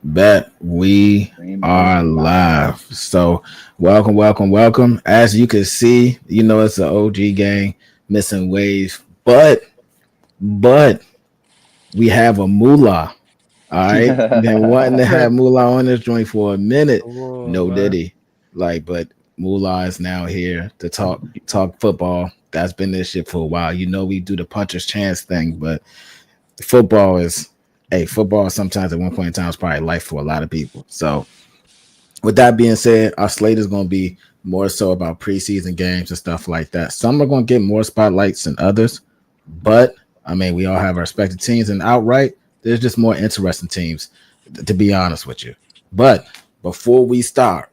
Bet we Stream is are live. live. So, welcome. As you can see, it's an OG gang missing wave, but we have a moolah. All right, been wanting to have moolah on this joint for a minute. Oh, No man. diddy, but moolah is now here to talk football. That's been this shit for a while. We do the puncher's chance thing, but football is. Hey, football sometimes at one point in time is probably life for a lot of people. So with that being said, our slate is going to be more so about preseason games and stuff like that. Some are going to get more spotlights than others, but I mean, we all have our respective teams, and outright, there's just more interesting teams, to be honest with you. But before we start,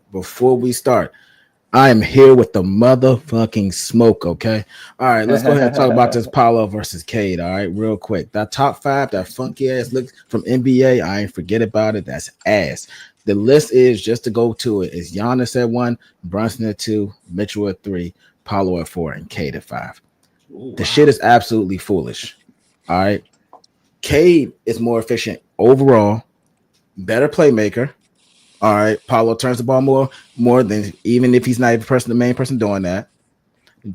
I am here with the motherfucking smoke, okay? All right, let's go ahead and talk about this Paulo versus Cade, all right, real quick. That top five, that funky ass look from NBA, I ain't forget about it. That's ass. The list is just to go to it is Giannis at one, Brunson at two, Mitchell at three, Paulo at four, and Cade at five. Ooh, The shit wow. is absolutely foolish. All right. Cade is more efficient overall, better playmaker. All right. Paulo turns the ball more than even if he's not even the main person doing that.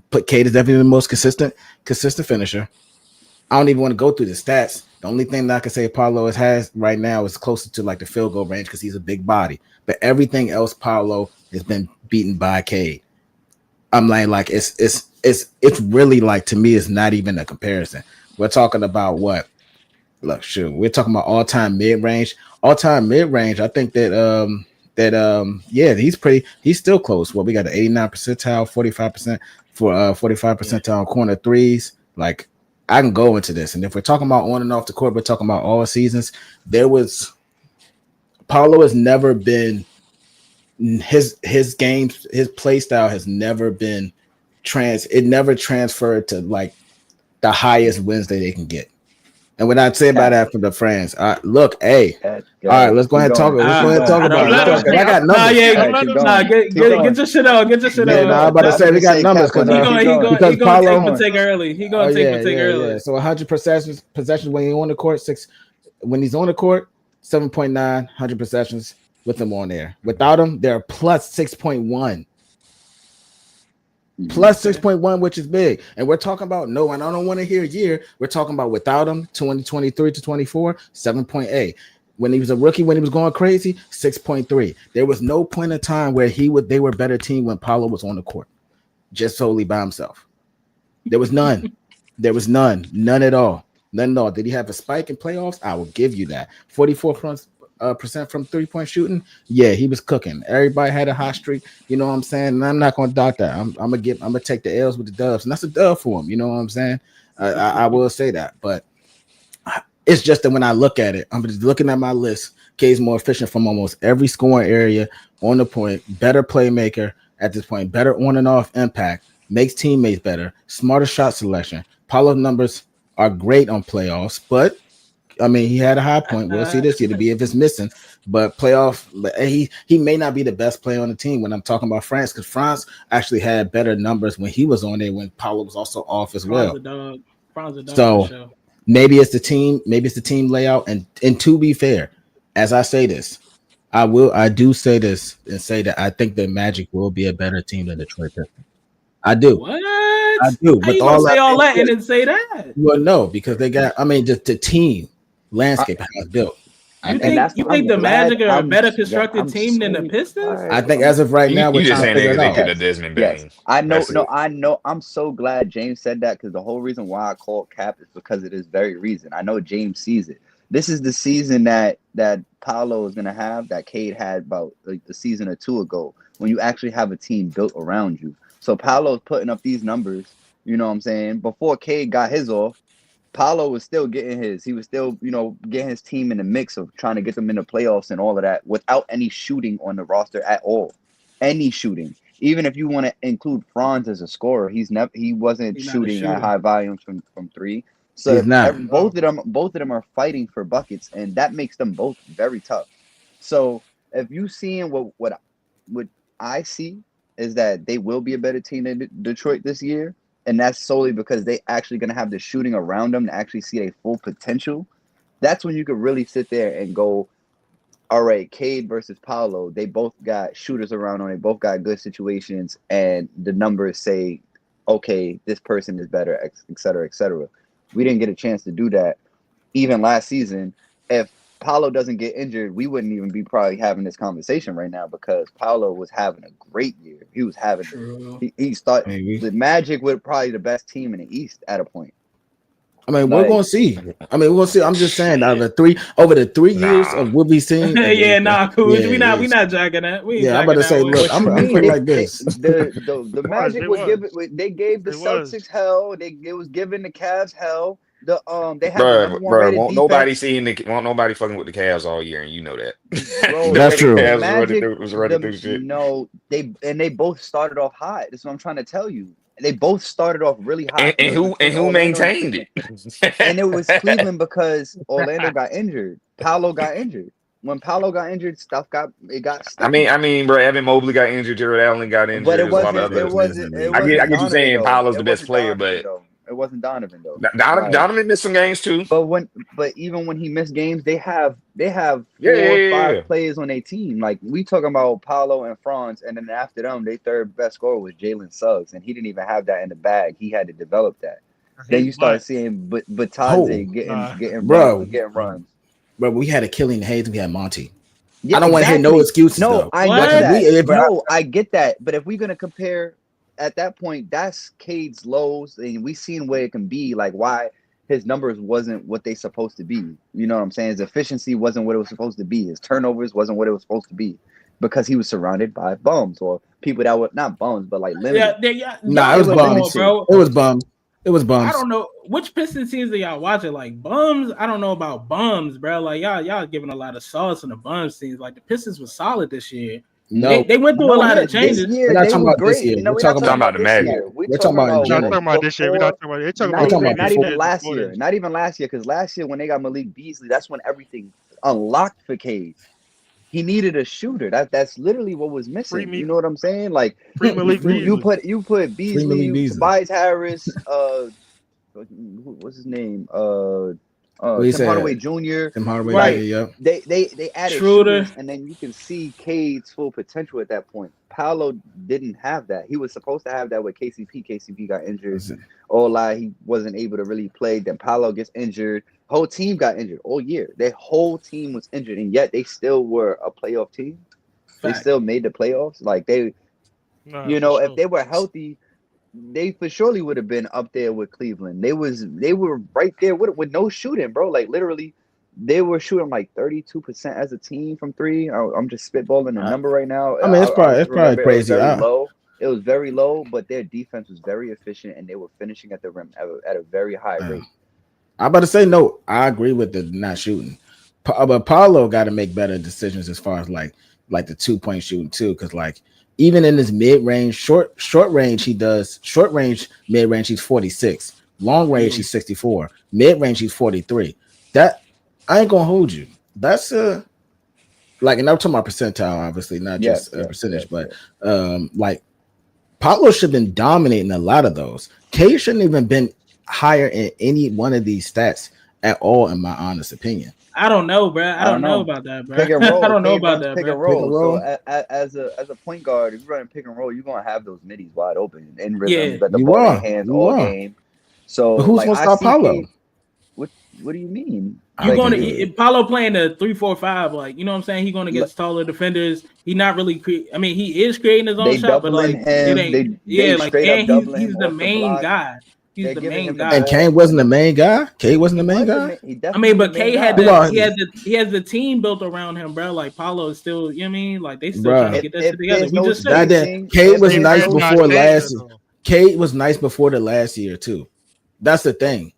But Cade is definitely the most consistent finisher. I don't even want to go through the stats. The only thing that I can say Paulo has right now is closer to like the field goal range because he's a big body. But everything else, Paulo has been beaten by Cade. I'm like it's really like to me, it's not even a comparison. We're talking about what? Look, shoot, we're talking about all time mid range. All time mid range. I think yeah, he's still close. Well, we got the 89 percentile, 45% for 45 Yeah. percentile corner threes. Like I can go into this, and if we're talking about on and off the court, we're talking about all seasons. There was Paulo has never been his games, his play style has never been it never transferred to like the highest wins that they can get. And what I'd say about Cap. that for the friends, look, hey, Go all right, ahead. let's go Keep ahead and talk. going. Let's go Keep ahead and talk going. Don't about it. let him Because I take. got Nah, numbers. yeah, All don't right, let keep him. Nah, going. Keep get going. your shit out. Get your shit Yeah, no, I'm out. about to Nah, say I'm we just got saying, numbers Cap. because Keep going. Keep going. he gonna take Paulo. my take early. He Oh gonna take my take yeah. early. So 100 possessions when he's on the court, when he's on the court, 7.9, 100 possessions with him on there. Without him, they're plus 6.1. Mhm. Plus Okay. 6.1, which is big. And we're talking about no, and I don't want to hear year. We're talking about without him, 2023 to 24, 7.8. When he was a rookie, when he was going crazy, 6.3. There was no point in time where they were a better team when Paulo was on the court, just solely by himself. There was none. There was none. None at all. None at all. Did he have a spike in playoffs? I will give you that. 44% from 3-point shooting. Yeah, he was cooking. Everybody had a hot streak. You know what I'm saying? And I'm not gonna doubt that. I'm gonna take the L's with the dubs, and that's a dub for him. You know what I'm saying? I will say that, but it's just that when I look at it, I'm just looking at my list. K's more efficient from almost every scoring area on the point, better playmaker at this point, better on and off impact, makes teammates better, smarter shot selection. Paulo's numbers are great on playoffs, but I mean, he had a high point. We'll see this year to be if it's missing. But playoff, he may not be the best player on the team when I'm talking about France, because France actually had better numbers when he was on there when Paulo was also off as Fran's well. a dog. Fran's a dog for So sure. maybe it's the team layout. And to be fair, as I say this, I do say this and say that I think the Magic will be a better team than Detroit Pistons. I do. I What? do. How With you gonna all say that all being that said, and then say that? well, no, because they got, I mean, just the team I, landscape how it's built. I You and think think that's you why I'm think the glad. Magic are a better constructed I'm team than the so Pistons? I glad. think as of right You now, we're you just trying to saying that figure because it they out. picked a Yes, Desmond yes. Bain. I know. That's No, it. I know. I'm so glad James said that because the whole reason why I called Cap is because of this very reason. I know James sees it. This is the season that Paolo is gonna have that Cade had about like the season or two ago when you actually have a team built around you. So Paolo's putting up these numbers. You know what I'm saying? Before Cade got his off, Paulo was still getting his. He was still, getting his team in the mix of trying to get them in the playoffs and all of that without any shooting on the roster at all. Any shooting. Even if you want to include Franz as a scorer, he wasn't He's not a shooting at shooter. high volumes from three. So He's if not. both of them are fighting for buckets, and that makes them both very tough. So if you seeing what I see is that they will be a better team than Detroit this year, and that's solely because they actually going to have the shooting around them to actually see their full potential. That's when you could really sit there and go, all right, Cade versus Paolo, they both got shooters around them. They both got good situations, and the numbers say, okay, this person is better, et cetera, et cetera. We didn't get a chance to do that even last season. If Paolo doesn't get injured, we wouldn't even be probably having this conversation right now because Paolo was having a great year. He was having he started the Magic were probably the best team in the East at a point. I mean, we're gonna see. I mean, we're gonna see. I'm just saying, over the 3 years of what we've seen. Yeah, cool. We not jogging that. I'm about to say, look, I'm put it like this. The Magic would give it. They gave the Celtics hell. It was giving the Cavs hell. They had the number one rated defense. Won't nobody fucking with the Cavs all year, and you know that. Bro, that's true. The Magic was running through shit. No, they both started off hot. That's what I'm trying to tell you. They both started off really hot. And who maintained it? And it was Cleveland because Orlando got injured. Paolo got injured. When Paolo got injured, stuff got stuck. I mean, bro, Evan Mobley got injured, Jared Allen got injured. But it wasn't. I get you saying Paolo's the best player, but it wasn't Donovan though. Donovan missed some games too. But even when he missed games, they have 4 or 5 players on their team. Like we talking about Paolo and Franz, and then after them, their third best scorer was Jalen Suggs, and he didn't even have that in the bag. He had to develop that. Then you start seeing Batadze getting runs. But we had a Killian Hayes, we had Monty. Yeah, I don't want to hear no excuses. No, I get that. But if we're gonna compare at that point, that's Cade's lows, and we seen where it can be, like why his numbers wasn't what they supposed to be. You know what I'm saying? His efficiency wasn't what it was supposed to be. His turnovers wasn't what it was supposed to be because he was surrounded by bums or people that were not bums, but like limited. It was bums, bro. It was bums. It was bums. I don't know which Pistons teams are y'all watching. Like bums, I don't know about bums, bro. Like y'all giving a lot of sauce on the bums teams. Like the Pistons was solid this year. No, they went through a lot of changes. We're not talking about this year. We're talking about the Magic. We're talking about this year. We're not talking about. They're talking about not even last year. Not even last year, because last year when they got Malik Beasley, that's when everything unlocked for Cade. He needed a shooter. That's literally what was missing. You know what I'm saying? Like you put Beasley, Tobias Harris, what's his name? Tim Hardaway Jr. Tim Hardaway, right? Yeah. They added Schroeder, and then you can see Cade's full potential at that point. Paolo didn't have that. He was supposed to have that with KCP. KCP got injured. He wasn't able to really play. Then Paolo gets injured. Whole team got injured all year. Their whole team was injured, and yet they still were a playoff team. They still made the playoffs. Like if they were healthy, they for surely would have been up there with Cleveland. They were right there with no shooting, bro. Like literally, they were shooting like 32% as a team from three. I'm just spitballing the number right now. I mean, it's probably crazy. It was very low, but their defense was very efficient, and they were finishing at the rim at a very high rate. I'm about to say no. I agree with the not shooting, but Paolo got to make better decisions as far as like the 2-point shooting too, because like. Even in his mid-range, short range, he does short range, mid-range, he's 46. Long range, he's 64. Mid-range, he's 43. That I ain't gonna hold you. That's and I'm talking about percentile, obviously, not just a percentage, but like Paolo should have been dominating a lot of those. K shouldn't even been higher in any one of these stats at all, in my honest opinion. I don't know, bro. I don't know about that, bro. Pick and roll. I don't know about that, pick and roll. So as a point guard, if you're running pick and roll, you're gonna have those middies wide open and rhythm, but the ball in hands all game. So but who's gonna stop Paolo? What do you mean? You're going to Paolo playing the 3-4-5, like you know what I'm saying. He's going to get taller defenders. He's not really. He is creating his own shot, but like it ain't. He's the main guy. He's the main guy. And Kane wasn't the main guy. Kane wasn't the main guy. I mean, but Kane had he has the team built around him, bro. Like Paolo is still, you know what I mean? Like they still trying to get that shit together. We just said Kane was nice before last. Kane was nice before the last year too. That's the thing.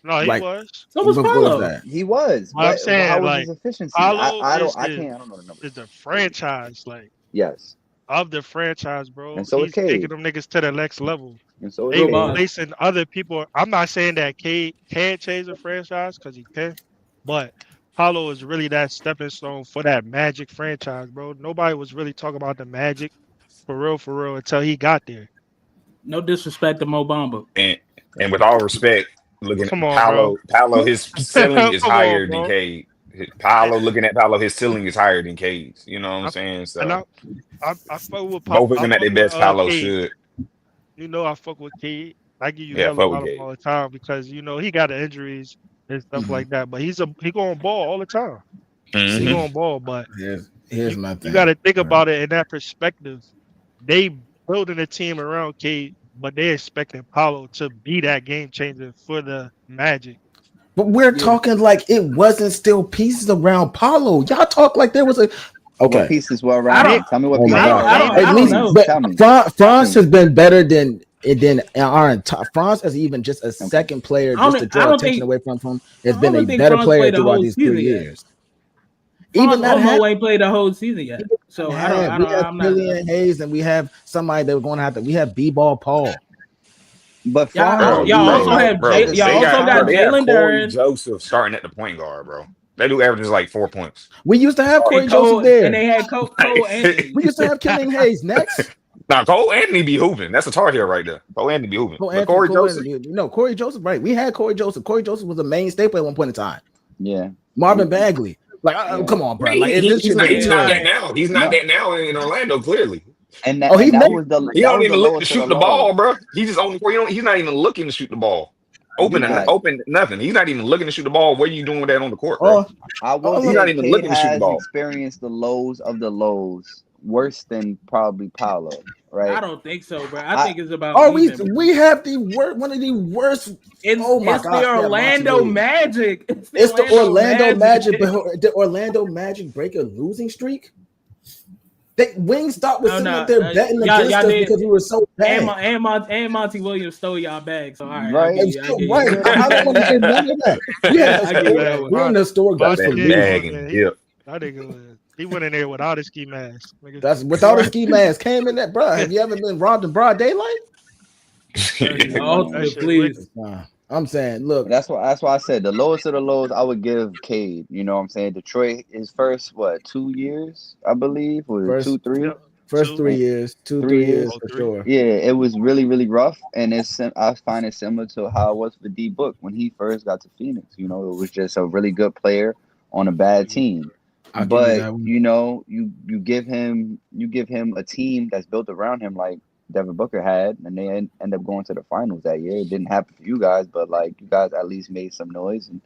No, he was. So was Paolo. He was. I'm saying, how was his efficiency? I don't know the number. It's the franchise, like yes. Of the franchise, bro. And so he's taking them niggas to the next level. And so they replacing other people. I'm not saying that Cade can't change the franchise because he can, but Paolo is really that stepping stone for that Magic franchise, bro. Nobody was really talking about the Magic for real until he got there. No disrespect to Mo Bamba. And with all respect, looking at Paolo, his ceiling is higher than Cade. Paolo, looking at Paolo, his ceiling is higher than Cade's. You know what I'm saying? So and I fuck with both of I them at fuck their with best. Paolo Cade. should. You know, I fuck with Cade. I give you Yeah, hell fuck with about him Cade. all the time because you know he got the injuries and stuff like that. But he going ball all the time. He going ball, but here's my thing. You got to think about it in that perspective. They building a team around Cade, but they expecting Paolo to be that game changer for the Magic. But we're talking like it wasn't still pieces around Paolo. Y'all talk like there was a What pieces were around? Tell me what pieces were around. At least Franz has been better than our entire. Franz as even just a second player just to draw attention away from him has been a better player throughout these 3 years. Even that ain't played the whole season yet. So I don't. We have Killian Hayes and we have somebody that we're going to have to. We have B-ball Paul. But y'all also got Jalen Corey Joseph starting at the point guard, bro. They do averages like 4 points. We used to have Corey Joseph there, and they had Cole Anthony. We used to have Killian Hayes next. Now Cole Anthony be hooping. That's a Tar Heel right there. Cole Anthony be hooping. Corey Joseph. Corey Joseph, right? We had Corey Joseph. Corey Joseph was a main staple at one point in time. Yeah. Marvin Bagley. Like, come on, bro. Like, he's not that now. He's not that now in Orlando, clearly. And that, he don't even look to shoot the ball, bro. He's just only he's not even looking to shoot the ball. Open, nothing. He's not even looking to shoot the ball. What are you doing with that on the court, bro? He's not even looking to shoot the ball. Experienced the lows of the lows worse than probably Paolo, right? I don't think so, bro. I think it's about. We have one of the worst. It's the Orlando Magic. It's the Orlando Magic. But did Orlando Magic break a losing streak? Wingstop was sitting up there betting against us because we were so bad. And Monty Williams stole y'all bag. So all right, right. I don't want to get none of that. We're in the store, guys. I think he went in there without a ski mask. That's without a ski mask. Came in that, bro. Have you ever been robbed in broad daylight? Please. I'm saying, look, that's why I said the lowest of the lows. I would give Cade. You know what I'm saying? Detroit, his first 2 years, I believe, or 2, 3. First 3 years, 3 years for sure. Yeah, it was really, really rough, and I find it similar to how it was for D Book when he first got to Phoenix. You know, it was just a really good player on a bad team. But you give him a team that's built around him like Devin Booker had, and they end up going to the finals that year. It didn't happen for you guys, but like you guys at least made some noise and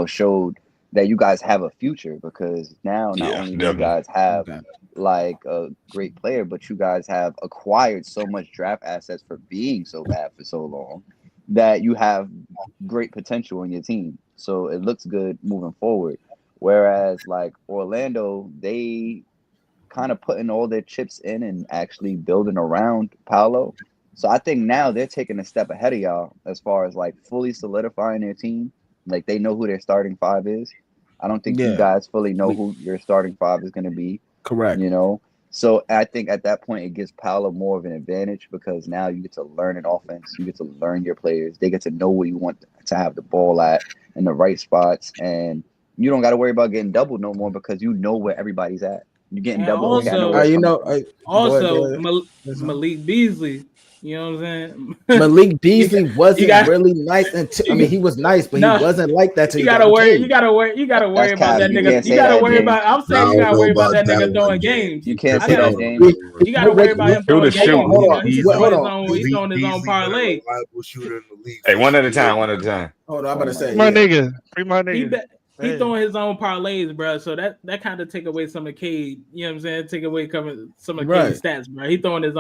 showed that you guys have a future, because now not only do you guys have like a great player, but you guys have acquired so much draft assets for being so bad for so long that you have great potential in your team. So it looks good moving forward. Whereas like Orlando, they kind of putting all their chips in and actually building around Paolo. So I think now they're taking a step ahead of y'all as far as like fully solidifying their team. Like they know who their starting five is. I don't think you guys fully know who your starting five is going to be. Correct. So I think at that point it gives Paolo more of an advantage, because now you get to learn an offense. You get to learn your players. They get to know where you want to have the ball at in the right spots. And you don't got to worry about getting doubled no more, because you know where everybody's at. You're getting doubled. Malik Beasley. You know what I'm saying? Malik Beasley wasn't really nice until he was nice, but he wasn't like that. You gotta worry about that nigga. You gotta worry about. I'm saying you gotta worry about that nigga doing games. You can't say that, James. You gotta worry about him throwing games. He's throwing his own parlay. Hey, one at a time. Hold on, I'm about to say my nigga. He's throwing his own parlays, bro. So that kind of take away some of Cade. You know what I'm saying? Take away some of Cade's stats, bro. He throwing his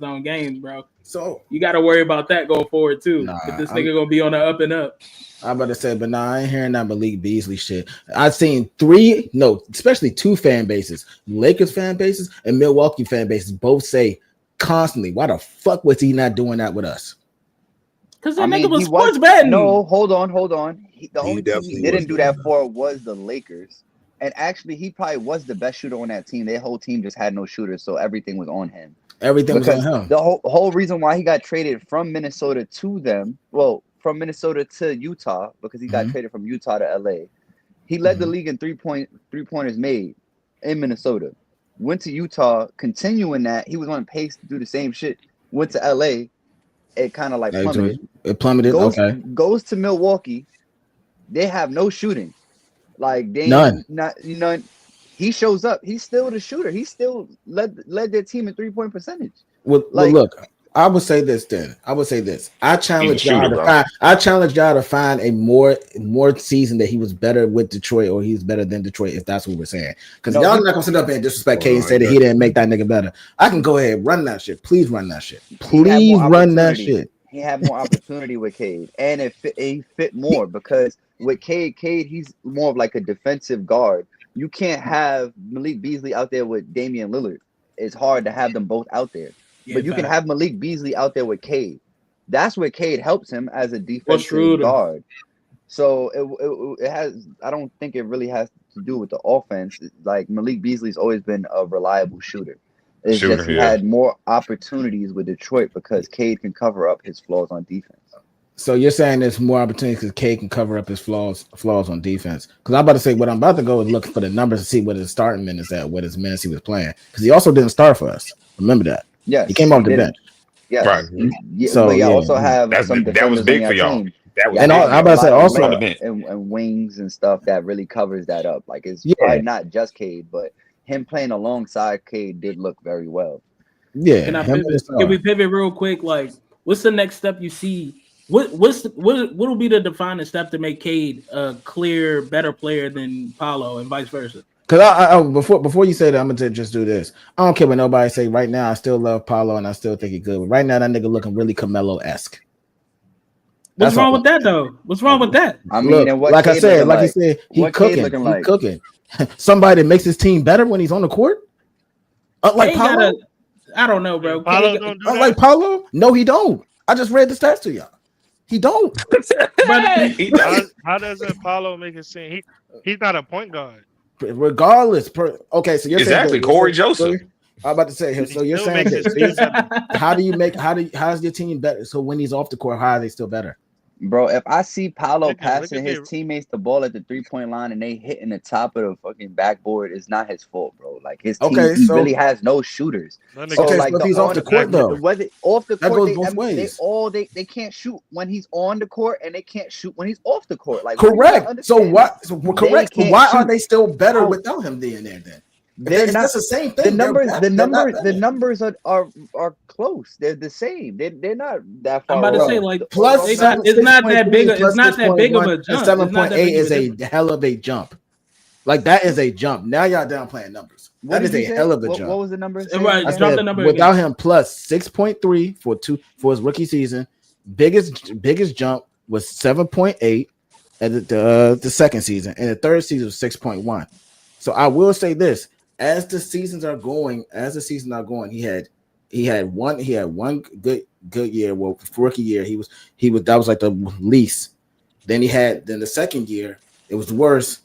own games, bro. So you got to worry about that going forward too. If this nigga gonna be on the up and up. I'm about to say, but I ain't hearing that Malik Beasley shit. I've seen especially 2 fan bases, Lakers fan bases and Milwaukee fan bases, both say constantly, "Why the fuck was he not doing that with us?" Because that nigga was sports betting. No, hold on. The only team he didn't do that for was the Lakers. And actually, he probably was the best shooter on that team. Their whole team just had no shooters, so everything was on him. Everything was on him. The whole reason why he got traded from Minnesota to them, from Minnesota to Utah, because he got traded from Utah to LA. He led the league in three-pointers made in Minnesota. Went to Utah, continuing that. He was on pace to do the same shit. Went to LA. It kind of like plummeted. It plummeted. Goes to Milwaukee. They have no shooting. Like None. He shows up. He's still the shooter. He still led their team in 3-point percentage. Well, look, I would say this. I challenge y'all to find a more season that he was better with Detroit or he's better than Detroit, if that's what we're saying. Because y'all not gonna sit up and disrespect Cade and say that he didn't make that nigga better. I can go ahead, run that shit. Please run that shit. Please run that shit. He had more opportunity with Cade, and he fit more because with Cade, he's more of like a defensive guard. You can't have Malik Beasley out there with Damian Lillard. It's hard to have them both out there. Yeah, but you can have Malik Beasley out there with Cade. That's where Cade helps him as a defensive guard. So it has. I don't think it really has to do with the offense. Like Malik Beasley's always been a reliable shooter. It's just he had more opportunities with Detroit because Cade can cover up his flaws on defense. So you're saying there's more opportunities because Cade can cover up his flaws on defense? Because I'm about to say what I'm about to go is look for the numbers to see what his starting minutes at, what his minutes he was playing. Because he also didn't start for us. Remember that. Yes, he came off the bench. Yeah, right. So but also have some that was big for y'all. I'm about to say also and wings and stuff that really covers that up. Like it's probably not just Cade, but him playing alongside Cade did look very well. Yeah. Can we pivot real quick? Like, what's the next step you see? What will be the defining step to make Cade a clear, better player than Paolo and vice versa? Because I before you say that, I'm gonna just do this. I don't care what nobody say. Right now, I still love Paolo and I still think he's good. But right now, that nigga looking really Carmelo-esque. What's wrong with that though? What's wrong with that? I mean, look, like you said, he cooking. Cooking. Somebody that makes his team better when he's on the court. Unlike Paolo, I don't know, bro. Unlike Paolo, no, he don't. I just read the stats to y'all. He don't. How does Paolo make it seem he's not a point guard? Regardless, okay. So you're exactly saying Corey Joseph. I'm about to say. So you're saying that. How's your team better? So when he's off the court, how are they still better? Bro, if I see Paolo passing his teammates the ball at the 3-point line and they hitting the top of the fucking backboard, it's not his fault, bro. Like his team really has no shooters. So like if he's off the court though, off the court, that goes both ways. They can't shoot when he's on the court and they can't shoot when he's off the court. Like correct. So what? Correct. So why are they still better without him being there then? They're not the same thing. The numbers are close. They're the same. They're not that far. I'm about to say like plus it's not that big. It's not that big of a jump. 7.8 is a hell of a jump. Like that is a jump. Now y'all downplaying numbers. That is a hell of a jump. What was the number? Right, drop the number without him plus 6.3 for his rookie season. Biggest jump was 7.8 at the second season, and the third season was 6.1. So I will say this. As the seasons are going, he had one good year. Well, for rookie year, he was that was like the least. Then the second year, it was worse.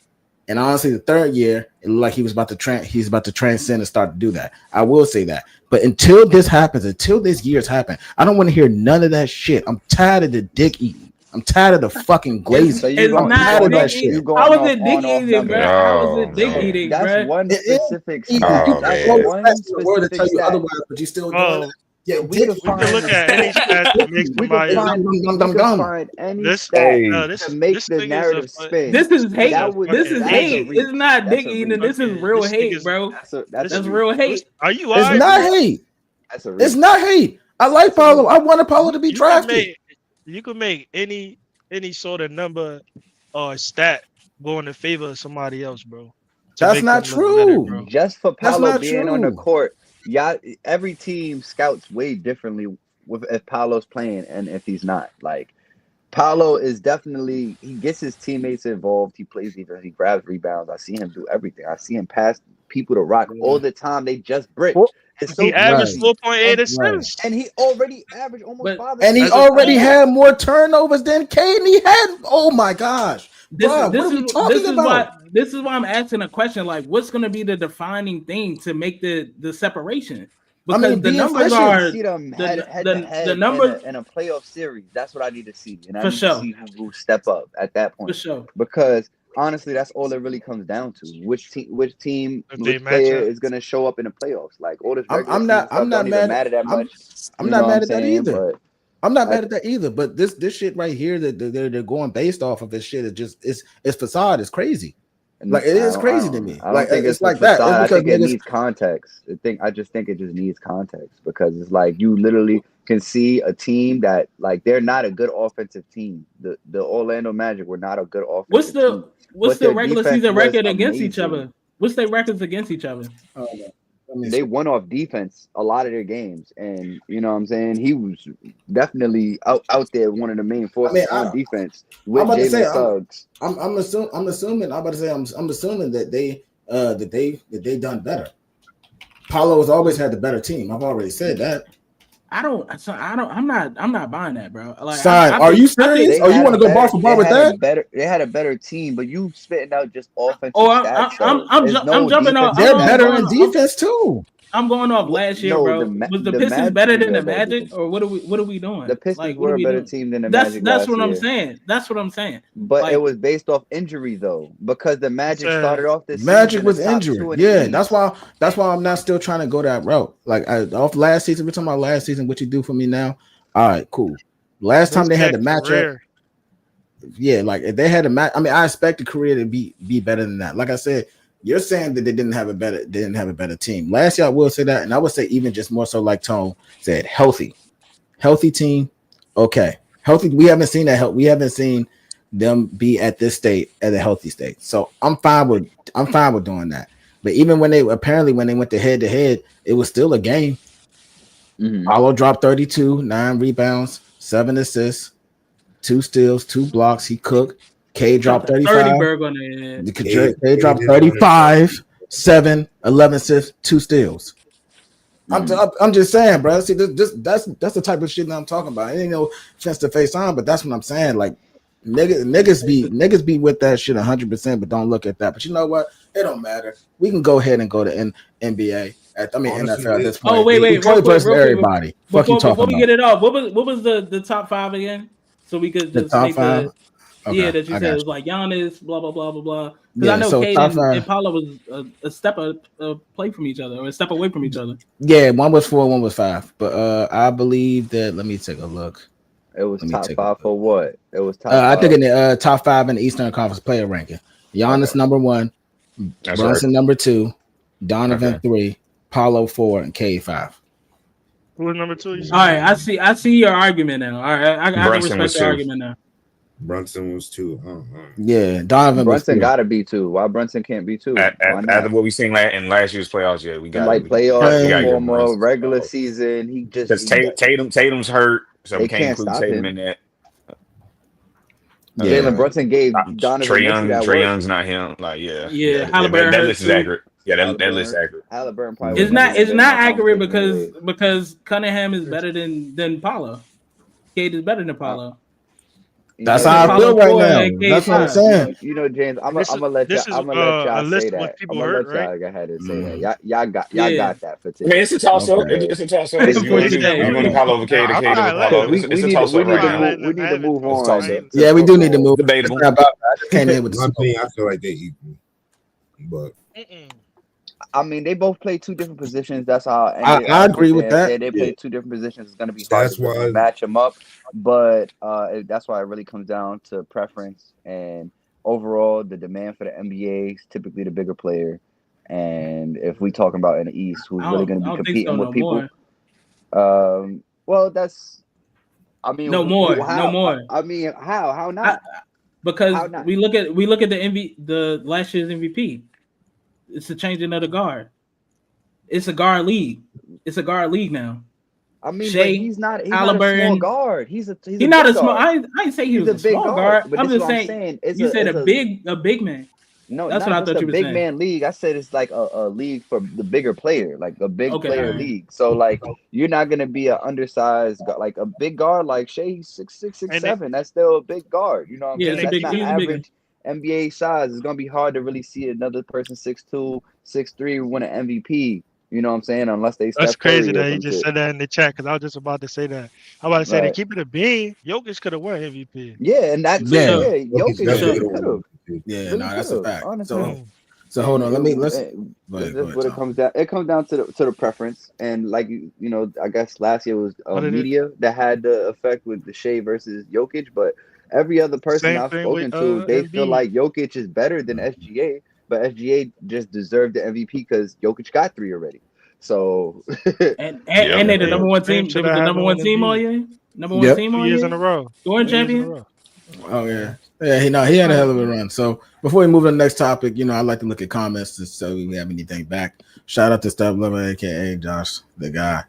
And honestly, the third year, it looked like he's about to transcend and start to do that. I will say that. But until this happens, until these years happen, I don't want to hear none of that shit. I'm tired of the dick eating. I'm tired of the fucking glazing. I'm tired of that shit. How is it dick eating, bro? How is it dick eating, bro? That's one specific. That's one word to tell you otherwise, but you still doing it. Yeah, we can look at any stat that makes somebody. This make the narrative spin. This is hate. This is hate. It's not dick eating. This is real hate, bro. That's real hate. Are you? It's not hate. It's not hate. I like Paolo. I want Paolo to be drafted. You can make any sort of number or stat go in the favor of somebody else, bro. That's not true. Better, just for Paolo being on the court, every team scouts way differently if Paolo's playing and if he's not. Like Paolo is definitely, he gets his teammates involved. He plays defense. He grabs rebounds. I see him do everything. I see him pass people to rock all the time. They just brick. He averaged 4.8 assists, and he already averaged almost 5. And he already had more turnovers than Cade. And he had, oh my gosh, this is why I'm asking a question. Like, what's going to be the defining thing to make the separation? Because the numbers are the numbers in a playoff series. That's what I need to see, and I need to see who step up at that point. For sure, because. Honestly, that's all it really comes down to. Which player is going to show up in the playoffs? Like all this. I'm not mad at that much. I'm not mad at that either. I'm not mad at that either. But this shit right here that they're going based off of this shit is just it's facade. It's crazy. Like it is crazy to me. I don't think it's like that. I think it needs context. I just think it just needs context because it's like you literally can see a team that like they're not a good offensive team. The Orlando Magic were not a good offensive team. What's the regular season record against each other? What's their records against each other? They won off defense a lot of their games, and you know what I'm saying, he was definitely out there one of the main forces on defense with Jalen Suggs. I'm assuming that they done better. Paulo has always had the better team. I've already said that. I'm not buying that, bro. Like, are you serious? Or you want to go bar for bar with that? They had a better team, but you spitting out just offensive stats. I'm jumping off. They're better in defense too. I'm going off last year, bro. Was the Pistons better than the Magic, or what are we doing? The Pistons were a better team than the Magic. That's what I'm saying. That's what I'm saying. But it was based off injury though, because the Magic started off this. Magic was injured. Yeah, that's why I'm not still trying to go that route. Like off last season, we're talking about last season. What you do for me now? All right, cool. Last time they had the matchup. Yeah, like if they had a match, I mean, I expect the career to be better than that. Like I said. You're saying that they didn't have a better team. Last year, I will say that, and I would say even just more so like Tone said, healthy team, okay, healthy. We haven't seen that. We haven't seen them be at this state at a healthy state. So I'm fine with doing that. But even when they went to head to head, it was still a game. Paulo dropped 32, 9 rebounds, 7 assists, 2 steals, 2 blocks. He cooked. K dropped 35. K dropped 35, 7, 11 assists, 2 steals. I'm just saying, bro. See, that's the type of shit that I'm talking about. It ain't no chance to face on, but that's what I'm saying. Like niggas be with that shit 100%, but don't look at that. But you know what? It don't matter. We can go ahead and go to NBA. NFL at this point. Oh wait, Detroit versus everybody. Before we get it off, what was the top 5 again? So we could just make the. Okay, yeah, that you said it was like Giannis, blah blah blah blah blah. Because I know Cade and Paulo was a step play from each other, or a step away from each other. Yeah, one was 4, one was 5. But I believe that. Let me take a look. It was top 5 for what? It was top. I think in the top 5 in the Eastern Conference player ranking. Giannis number 1, Brunson number 2, Donovan 3, Paulo 4, and Cade 5. Who was number 2? All right, I see your argument now. All right, I can respect the argument now. Brunson was 2. Yeah, Donovan. Brunson got to be 2. Why Brunson can't be 2? After what we seen in last year's playoffs, yeah, we got like playoffs, former regular season. He just Tatum's hurt, so we can't include Tatum in that. Yeah. Jalen Brunson gave Donovan Trae Young's not him. Like Halliburton. That list is accurate. Yeah, that list is accurate. Halliburton probably. It's not accurate because Cunningham is better than Paulo. Cade is better than Paulo. That's how I feel right now. That's what I'm saying. You know, James, I'm gonna let y'all say that. I'm gonna let y'all go ahead and say that. Y'all got that for today. I mean, it's a toss up. It's a toss up. You want to Paulo over Cade? Cade over Paulo. It's a toss up right now. We need to move on. Yeah, we do need to move. Debatable. I just came in with the opinion. I feel like they equal, but. I mean, they both play 2 different positions. That's how I agree with that. They play 2 different positions. It's going to be hard to match them up. But that's why it really comes down to preference. And overall, the demand for the NBA is typically the bigger player. And if we talking about in the East, who's really going to be competing with people? Well, that's. I mean, no more. I mean, how not? Because we look at the last year's MVP. It's a changing of the guard. It's a guard league. It's a guard league now. I mean, Shea, he's not a small guard. He's not a small. I didn't say he was a small guard. I'm just saying. You said a big man. No, that's what I thought you were saying. Big man league. I said it's like a league for the bigger player, like a big player league. So like you're not gonna be an undersized like a big guard like Shea 6'6", 6'7". That's still a big guard. You know what I'm saying? That's not average. NBA size. It's gonna be hard to really see another person 6'2", 6'3" win an MVP. You know what I'm saying? Unless they. That's crazy that you just said that in the chat because I was just about to say that. I'm about to say to keep it a bean, Jokic could have won MVP. Yeah, and that's Jokic could have. Yeah, no, that's a fact. So hold on, let's. What it comes down. It comes down to the preference, and like you know, I guess last year was media that had the effect with the Shea versus Jokic, but. Every other person I've spoken to, they feel like Jokic is better than SGA. but SGA just deserved the MVP because Jokic got 3 already. So and they're the number one team. They was the number one team all year. Number one team all 2 years year. in a row. Scoring champion. Oh yeah. Yeah, he had a hell of a run. So before we move to the next topic, I like to look at comments to so we have anything back. Shout out to Steph Lover, aka Josh, the guy,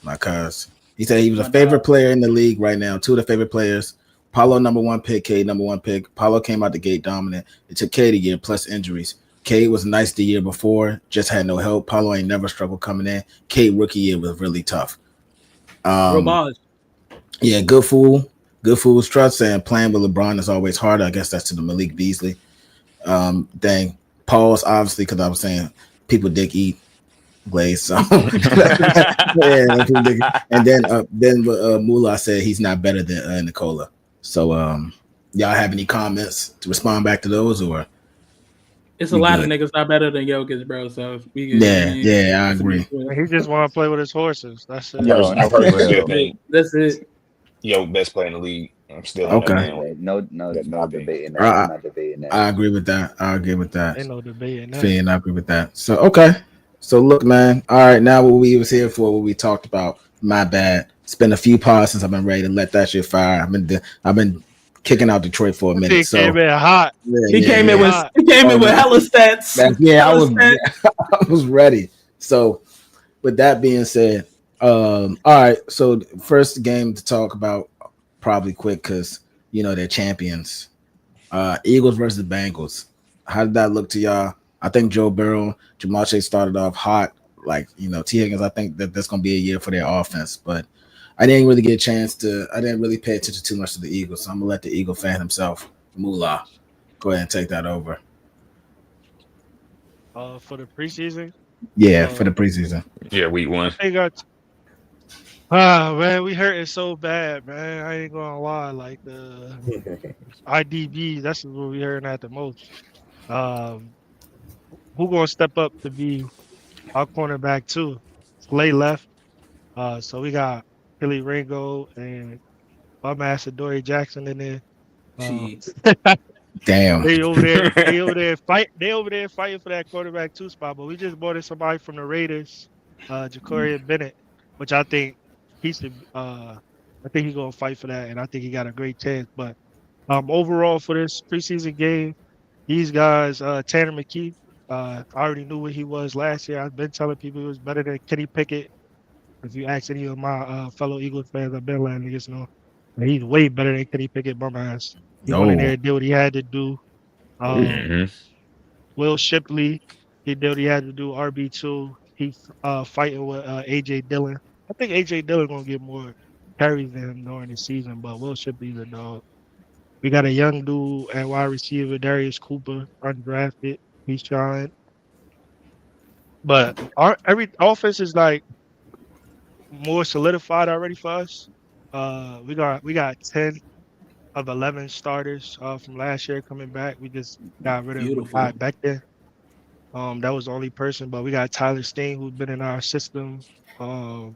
my cuz. He said he was a favorite player in the league right now. 2 of the favorite players. Paulo number 1 pick, Cade number 1 pick. Paulo came out the gate dominant. It took Cade a year plus injuries. Cade was nice the year before, just had no help. Paulo ain't never struggled coming in. Cade rookie year was really tough. Yeah, good fool. Good fool struts saying playing with LeBron is always hard. I guess that's to the Malik Beasley. Dang. Pause, obviously, because I was saying people dick eat Glaze. So yeah, and then Mula said he's not better than Nikola. So y'all have any comments to respond back to those, or it's a lot of niggas not better than Jokic, bro. So I agree. He just want to play with his horses. That's it. I personally still think that's it. Best player in the league. I'm still okay. No debating that. I'm not debating that. I agree with that. Ain't no debating that. I agree with that. So okay. So look, man. All right, now what we was here for, what we talked about. My bad. It's been a few pods since I've been ready to let that shit fire. I've been kicking out Detroit for a minute. He came in hot. He came in with hella stats. I was ready. So with that being said, all right. So first game to talk about, probably quick because they're champions. Eagles versus Bengals. How did that look to y'all? I think Joe Burrow, Jamal Chase started off hot. Like, T. Higgins, I think that's going to be a year for their offense. But I didn't really get a chance I didn't really pay attention too much to the Eagles. So I'm going to let the Eagle fan himself, Moolah, go ahead and take that over. For the preseason? Yeah, for the preseason. Yeah, week 1. They got... man, we hurting so bad, man. I ain't going to lie. Like, the IDB, that's what we hurting at the most. Who gonna step up to be our cornerback too? Slay left. So we got Billy Ringo and my master Dory Jackson in there. Damn. They over there fighting for that quarterback 2 spot. But we just brought in somebody from the Raiders, Ja'Cory Bennett, which I think he should. I think he's gonna fight for that, and I think he got a great chance. But overall for this preseason game, these guys, Tanner McKee. I already knew what he was last year. I've been telling people he was better than Kenny Pickett. If you ask any of my fellow Eagles fans, I've been letting niggas know that he's way better than Kenny Pickett, bum ass. He went in there and did what he had to do. Will Shipley, he did what he had to do. RB2, he's fighting with AJ Dillon. I think AJ Dillon gonna get more carries than him during the season, but Will Shipley's a dog. We got a young dude at wide receiver, Darius Cooper, undrafted. He's trying, but every offense is like more solidified already for us. We got 10 of 11 starters from last year coming back. We just got rid of a guy back there. That was the only person, but we got Tyler Steen, who's been in our system for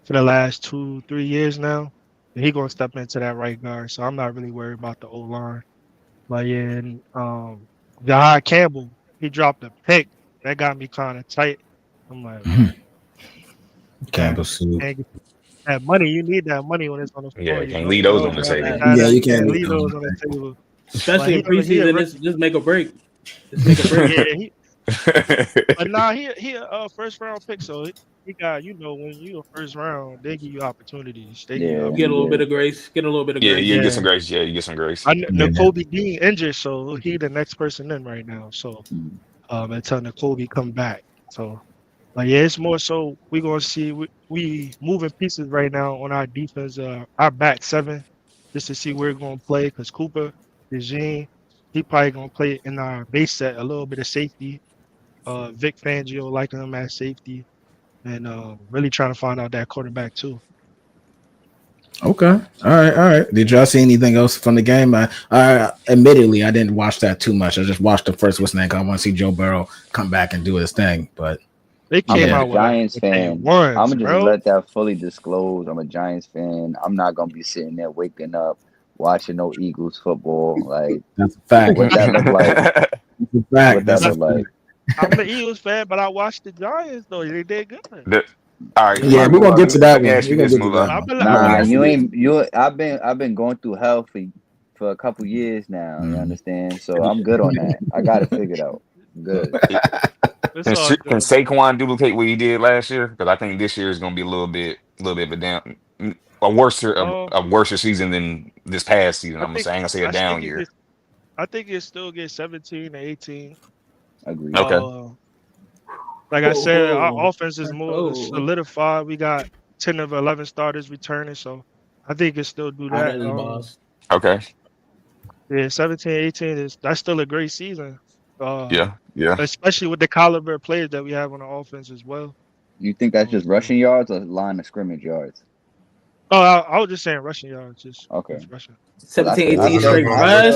the last 2-3 years now. And he's gonna step into that right guard, so I'm not really worried about the O line. But yeah, and Jahad Campbell. He dropped a pick. That got me kind of tight. I'm like, Campbell soup. That money, you need that money when it's on the floor. Yeah, you can't leave those on the table. Yeah, you can't leave those on the table. Especially in preseason, just make a break. Just make a break. But nah, he a first round pick, so he got, when you a first round, they give you opportunities. They get a little bit of grace. Yeah, you get some grace. Yeah, you get some grace. Kobe Dean injured, so he the next person in right now. So until Kobe come back. So yeah, it's more so we gonna see we moving pieces right now on our defense, our back 7, just to see where we're gonna play. Because Cooper, Eugene, he probably gonna play in our base set a little bit of safety. Vic Fangio liking him at safety, and really trying to find out that quarterback too. Okay. All right. Did y'all see anything else from the game? Admittedly, I didn't watch that too much. I just watched the first what's name. I want to see Joe Burrow come back and do his thing. But they came out with a Giants fan. I'm gonna just let that fully disclose. I'm a Giants fan. I'm not gonna be sitting there waking up watching no Eagles football. Like that's a fact. What that look like? Back. What that look like? I'm an Eagles fan, but I watched the Giants though. They did good. All right, Yeah, we're gonna get to that Let me one. ask you We're gonna this, get to that one. Nah, you ain't. I've been going through hell for a couple years now. You understand? So I'm good on that. I got it figured out. I'm good. It's all Can good, man. Saquon duplicate what he did last year? Because I think this year is going to be a little bit of a down, a worse season than this past season. I'm gonna say a down year. I think it still gets 17 to 18. Agreed. Okay. Like I said, our offense is more solidified. We got 10 of 11 starters returning, so I think it still do that. Okay. Yeah, 17, 18 that's still a great season. Yeah. Especially with the caliber of players that we have on the offense as well. You think that's just rushing yards or line of scrimmage yards? Oh, I was just saying rushing yards. Just rushing. 17, 18 straight rush.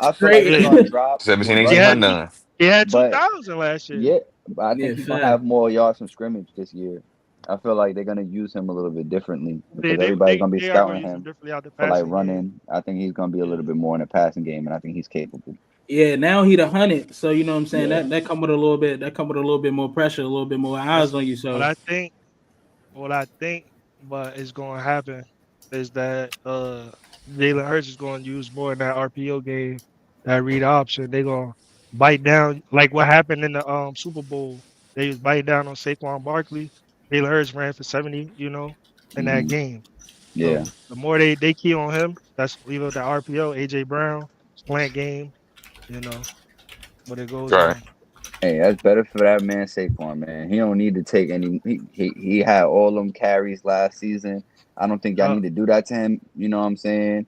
I feel like it's gonna drop. 17, 18 done. He had 2,000 last year. Yeah, but I think he's gonna have more yards from scrimmage this year. I feel like they're gonna use him a little bit differently because everybody's gonna be scouting him for like running. I think he's gonna be a little bit more in the passing game, and I think he's capable. Yeah, now he the 100, so you know what I'm saying. That come with a little bit. That come with a little bit more pressure, a little bit more eyes on you. So what I think, but is going to happen is that Jalen Hurts is going to use more in that RPO game, that read option. They're going to bite down like what happened in the Super Bowl. They was biting down on Saquon Barkley. Jalen Hurts ran for 70, in that game. Yeah. So the more they key on him, that's either the RPO, AJ Brown, slant game, what it goes on. Hey, that's better for that man Saquon, man. He don't need to take any. He had all them carries last season. I don't think y'all need to do that to him. You know what I'm saying?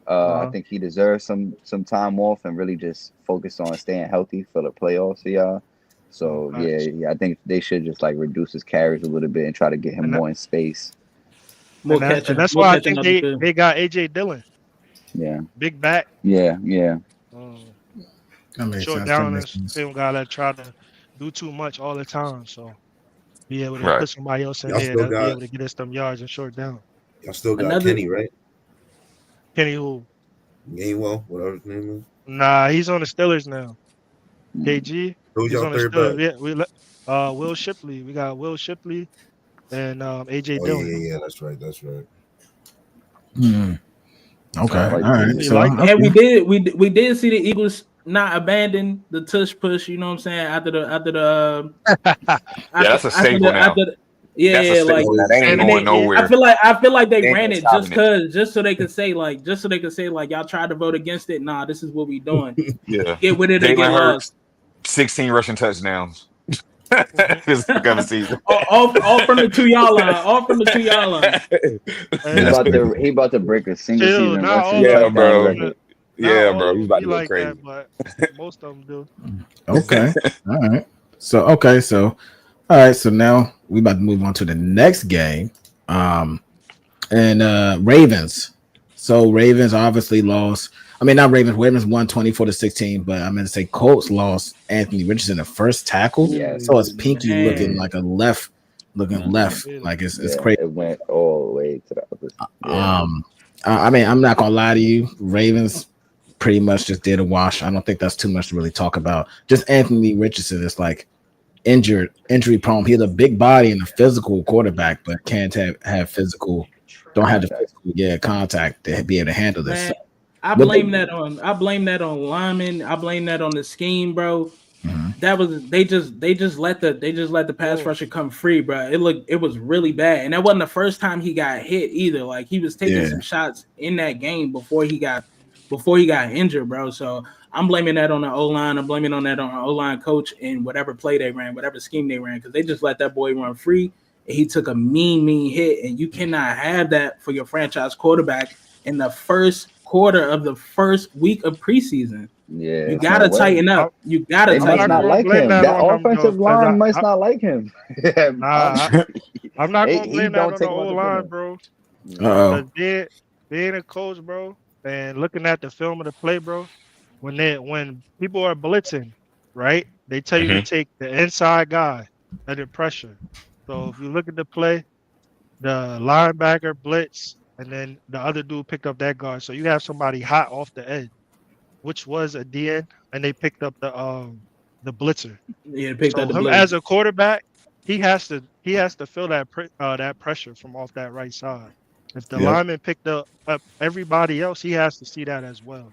I think he deserves some time off and really just focus on staying healthy for the playoffs for y'all. So yeah, I think they should just like reduce his carries a little bit and try to get him more in space. And that's why I think they got AJ Dillon. Yeah. Big back. Yeah. Short down film guy that try to do too much all the time. So be able to put somebody else in there that'll be able to get us them yards and short down. Y'all still got Kenny, right? Kenny who? Gainwell, whatever his name is. Nah, he's on the Steelers now. KG. Who's y'all third back? Yeah, Will Shipley. We got Will Shipley and AJ Dillon. Yeah, that's right. Okay, all right. So, and we did see the Eagles not abandon the tush push. You know what I'm saying? After the that's a staple now. That ain't going nowhere. I feel like they ran it just so they could say y'all tried to vote against it. Nah, this is what we doing. Yeah, get with it or get lost. 16 rushing touchdowns. This season. all from the 2 yard line. All from the 2 yard line. He about to break a single season rushing bro. record. Yeah, bro. He's about to go crazy. That, but most of them do. Okay. All right. So all right. So now we about to move on to the next game. And Ravens. So Ravens obviously lost. I mean, not Ravens. Ravens won 24-16, but I'm going to say Colts lost Anthony Richardson the first tackle. Yeah, so it's Pinky looking like a left. Like it's crazy. It went all the way to the other side. I mean, I'm not gonna lie to you. Ravens pretty much just did a wash. I don't think that's too much to really talk about. Just Anthony Richardson is like injury prone. He's a big body and a physical quarterback, but can't have physical. Don't have the physical contact to be able to handle this. Man, I blame that on linemen. I blame that on the scheme, bro. Mm-hmm. That was they just let the pass rusher come free, bro. It was really bad, and that wasn't the first time he got hit either. Like he was taking some shots in that game before he got injured, bro. So I'm blaming that on the O-line. I'm blaming on that on our O-line coach and whatever play they ran, whatever scheme they ran, because they just let that boy run free. And he took a mean hit, and you cannot have that for your franchise quarterback in the first quarter of the first week of preseason. Yeah, you gotta tighten up. You gotta tighten up. Not like him. That offensive line must not like him. I'm not gonna blame that on the O-line, bro. Being a coach, bro, and looking at the film of the play, bro, when people are blitzing, right? They tell you to take the inside guy under pressure. So if you look at the play, the linebacker blitz, and then the other dude picked up that guard. So you have somebody hot off the edge, which was a DN and they picked up the blitzer. Yeah, picked up the him blitzer. as a quarterback, he has to feel that pressure from off that right side. If the lineman picked up everybody else, he has to see that as well.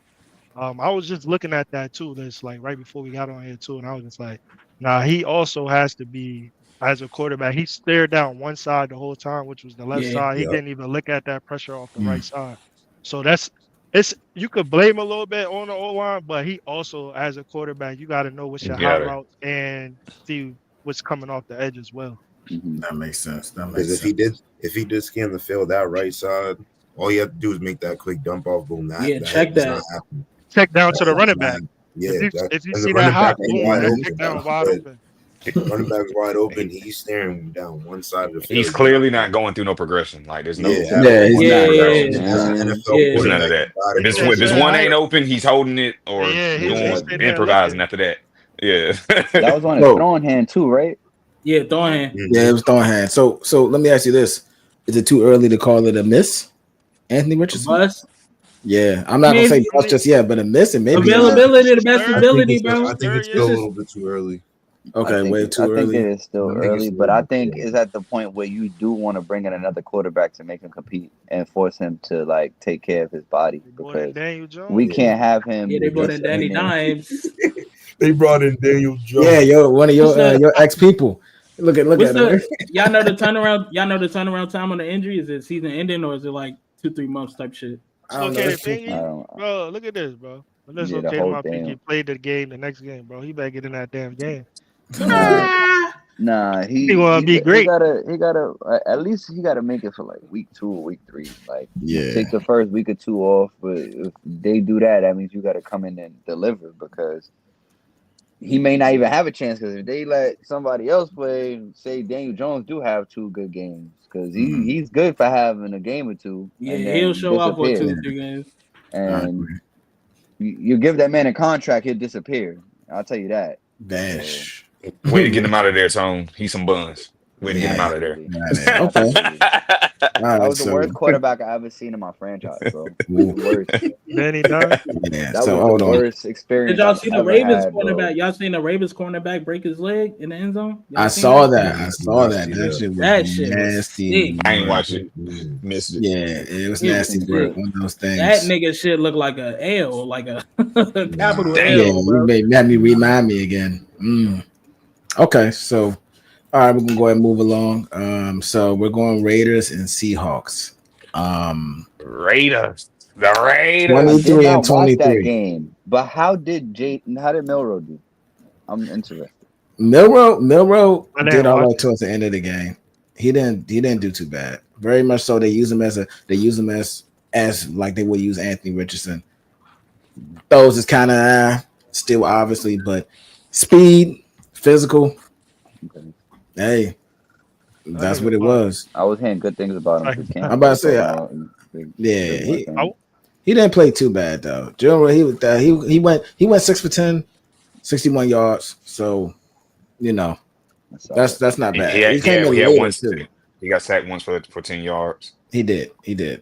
I was just looking at that too. This like right before we got on here too, and I was just like, nah, he also has to be as a quarterback. He stared down one side the whole time, which was the left side. He didn't even look at that pressure off the right side. So it's you could blame a little bit on the O line, but he also as a quarterback, you got to know what's your hot routes and see what's coming off the edge as well. That makes sense. Because if he did scan the field that right side, all you have to do is make that quick dump off boom. Check that. Check down to the running back. Yeah, if you see that hot boom, that check down wide open. Running back's wide open. He's staring down one side of the field. He's clearly not going through no progression. Like there's no. He's not. There's none of that. If this one ain't open, he's holding it or doing improvising after that. Yeah. That was on his throwing hand too, right? Yeah, throwing hand. Yeah, it was throwing hand. So let me ask you this: is it too early to call it a miss, Anthony Richardson? Bust? Yeah, I'm not gonna say bust just yet, but a miss and maybe availability, the best ability, bro. I think it's still a little bit too early. Okay, way too early. I think it is still early, but I think it's at the point where you do want to bring in another quarterback to make him compete and force him to like take care of his body because we can't have him. Yeah, they brought in Danny Dimes. They brought in Daniel Jones. Yeah, one of your ex people. Look at him. Y'all know the turnaround. Y'all know the turnaround time on the injury. Is it season ending or is it like 2-3 months type shit? Bro, look at this, bro. When this my pinky played the game, the next game, bro. He better get in that damn game. Nah, he wanna be great. He gotta at least he gotta make it for like week 2 or week 3. Like take the first week or 2 off, but if they do that means you gotta come in and deliver because he may not even have a chance because if they let somebody else play, say Daniel Jones do have 2 good games because he's good for having a game or 2. Yeah, he'll show up for 2 or 3 games. And you give that man a contract, he'll disappear. I'll tell you that. Dash. Way to get him out of there, Tone. He's some buns. Way to get him out of there. Okay. That was the worst quarterback I ever seen in my franchise, bro. Worst. Then he done. Yeah. That was the worst experience. Did y'all see the Ravens cornerback? Y'all seen the Ravens cornerback break his leg in the end zone? I saw that. That shit was nasty. I ain't watch it. Missed it. Yeah, it was nasty work. One of those things. That nigga shit looked like a L, like a capital L. Yeah, you made me remind me again. Okay, so all right, we're gonna go ahead and move along. So we're going Raiders and Seahawks. Raiders. The Raiders. 23 and 23. That game. But how did Milroe do? I'm interested. Milroe did all right towards the end of the game. He didn't do too bad. Very much so. They use him as like they would use Anthony Richardson. Those is kind of still obviously, but speed, physical. Hey, that's what it was. I was hearing good things about him. I'm about to say, he didn't play too bad though. Generally, he went 6 for 10, 61 yards. So, that's not bad. He got sacked once for 10 yards. He did,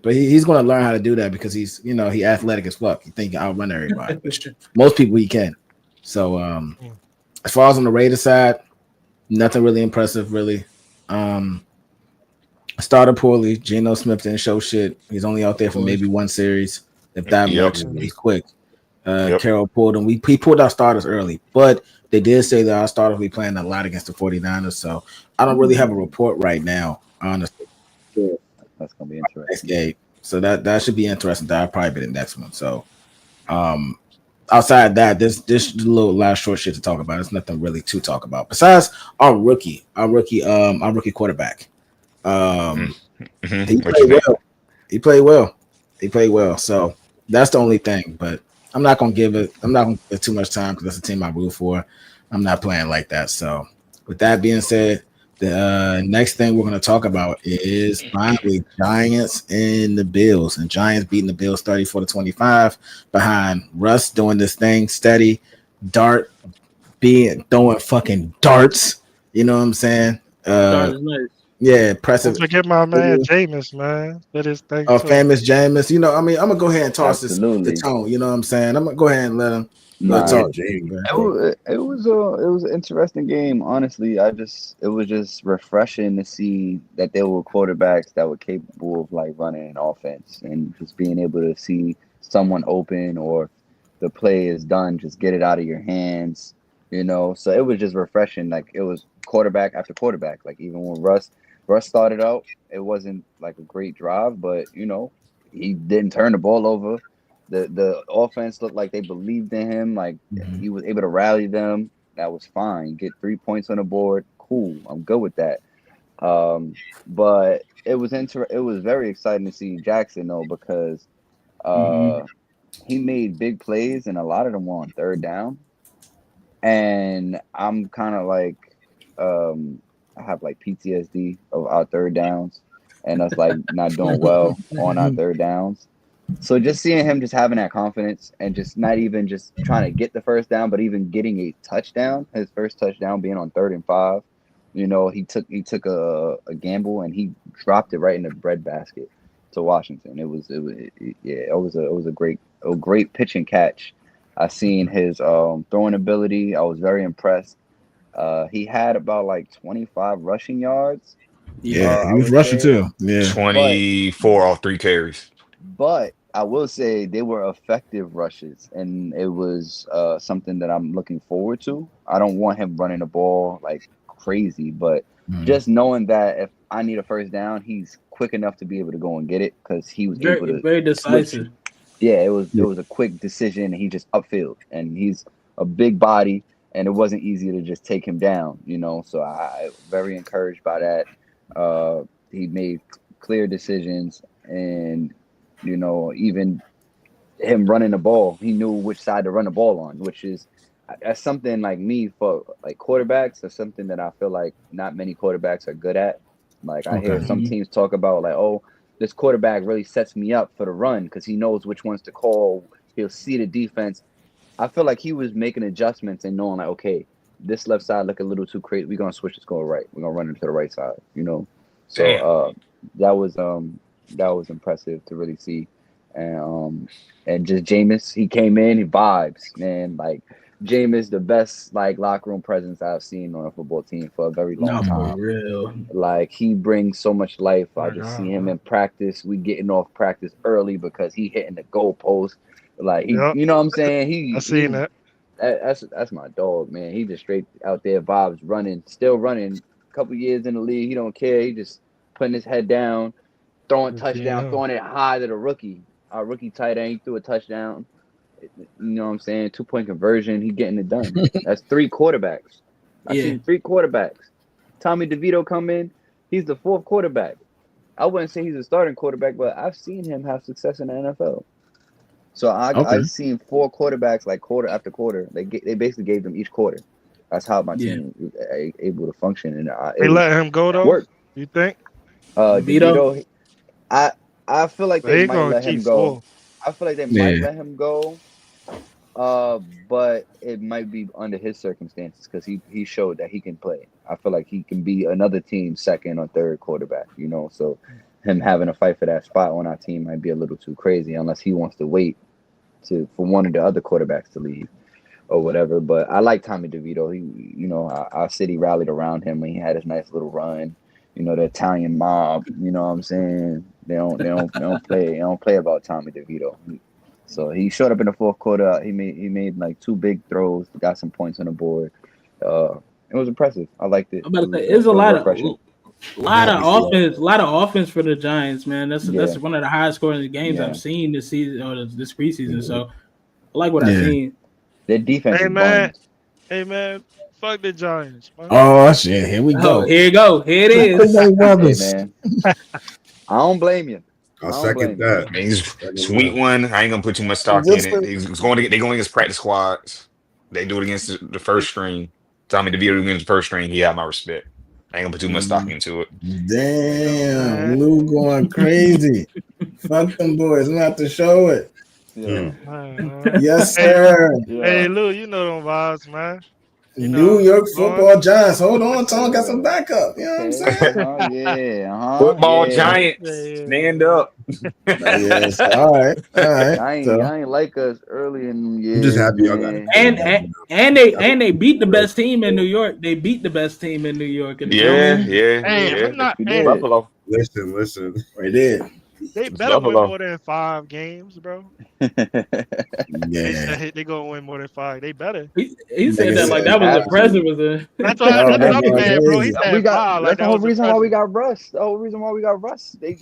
but he's going to learn how to do that because he's he athletic as fuck. He think he can outrun everybody, which most people he can. So, as far as on the Raiders side. Nothing really impressive, really. Started poorly. Geno Smith didn't show shit. He's only out there for maybe 1 series, if that much. He's quick. Carroll pulled him. He pulled our starters early, but they did say that our starters will be playing a lot against the 49ers. So I don't really have a report right now, honestly. That's gonna be interesting. Next game. So that should be interesting. That'll probably be the next one. So outside that, this little last short shit to talk about. There's nothing really to talk about besides our rookie quarterback. He played well. So that's the only thing. But I'm not gonna give too much time because that's the team I root for. I'm not playing like that. So with that being said, the next thing we're going to talk about is finally Giants and the Bills. And Giants beating the Bills 34-25 behind Russ doing this thing steady, throwing fucking darts. You know what I'm saying? Yeah, impressive. Don't forget my man Jameis, man. That is famous Jameis. I'm gonna go ahead and toss the tone. You know what I'm saying? I'm gonna go ahead and let him. Nah, talk. it was an interesting game. Honestly, it was just refreshing to see that there were quarterbacks that were capable of like running an offense and just being able to see someone open or the play is done, just get it out of your hands. So it was just refreshing. Like it was quarterback after quarterback. Like even when Russ started out, it wasn't like a great drive, but he didn't turn the ball over. The offense looked like they believed in him. Like he was able to rally them. That was fine. Get 3 points on the board. Cool. I'm good with that. But it was very exciting to see Jackson though, because he made big plays and a lot of them were on third down. And I'm kind of like, I have like PTSD of our third downs and us like not doing well on our third downs. So just seeing him just having that confidence and just not even just trying to get the first down, but even getting a touchdown, his first touchdown being on 3rd and 5, he took a gamble and he dropped it right in the breadbasket to Washington. It was a great pitch and catch. I seen his throwing ability. I was very impressed. He had about like 25 rushing yards. Yeah, he was rushing too. Yeah, 24 off 3 carries. But I will say they were effective rushes, and it was something that I'm looking forward to. I don't want him running the ball like crazy, but just knowing that if I need a first down, he's quick enough to be able to go and get it because he was able to very decisive. Yeah, it was a quick decision, and he just upfield, and he's a big body, and it wasn't easy to just take him down, So I very encouraged by that. He made clear decisions, and even him running the ball, he knew which side to run the ball on, which is that's something like me for like quarterbacks. That's something that I feel like not many quarterbacks are good at. Like I hear some teams talk about like, oh, this quarterback really sets me up for the run because he knows which ones to call. He'll see the defense. I feel like he was making adjustments and knowing like, okay, this left side look a little too crazy. We're gonna switch this go right. We're gonna run it to the right side. So that was impressive to really see. And just Jameis, he came in, he vibes, man. Like Jameis, the best like locker room presence I've seen on a football team for a very long time. For real. Like he brings so much life. I just see him in practice. We getting off practice early because he hitting the goalpost. Like he, you know what I'm saying? I seen that. That's my dog, man. He just straight out there vibes, still running. A couple years in the league, he don't care. He just putting his head down, throwing touchdown, throwing it high to the rookie. Our rookie tight end, he threw a touchdown. You know what I'm saying? 2-point conversion. He getting it done. That's 3 quarterbacks. I seen 3 quarterbacks. Tommy DeVito come in. He's the 4th quarterback. I wouldn't say he's a starting quarterback, but I've seen him have success in the NFL. So I've seen 4 quarterbacks like quarter after quarter. They basically gave them each quarter. That's how my team was able to function. And they let him go though. Worked. You think? DeVito. I feel like they might let him go. Full. I feel like they might let him go. But it might be under his circumstances because he showed that he can play. I feel like he can be another team's 2nd or 3rd quarterback, So him having a fight for that spot on our team might be a little too crazy unless he wants to wait for one of the other quarterbacks to leave or whatever. But I like Tommy DeVito. He, our city rallied around him when he had his nice little run. The Italian mob. You know what I'm saying? They don't play about Tommy DeVito. So he showed up in the 4th quarter. He made like 2 big throws, got some points on the board. It was impressive. I liked it. I'm about to say it's a lot of offense, a lot of offense for the Giants, man. That's one of the highest scoring games I've seen this season or this preseason. So I like what I've seen. Their defense. Hey man, fuck the Giants. Man. Oh shit, here we go. Here you go. Here it is. Hey, man. I don't blame you. I'll second that. Sweet one. I ain't gonna put too much stock in it. They're going against practice squads. They do it against the first string. Tommy DeVito against the first string. He had my respect. I ain't gonna put too much stock into it. Damn, Lou going crazy. Fuck them boys. I'm gonna have to show it. Yeah. Yes, sir. Hey, Lou, you know them vibes, man. New York Football Giants. Hold on, Tom. Got some backup. You know what I'm saying? Football Giants. Stand up. Yes. All right. Y'all ain't like us early in the year. I'm just happy y'all got it. And they beat the best team in New York. They beat the best team in New York. Yeah. Hey, I'm not. Hey, Buffalo. Listen. They did. They better win more than 5 games, bro. Yeah. They gonna win more than 5. They better. He said that like that was a present. That's what I'm saying, bro. He said 5. That's the whole reason why we got Russ. The whole reason why we got Russ. They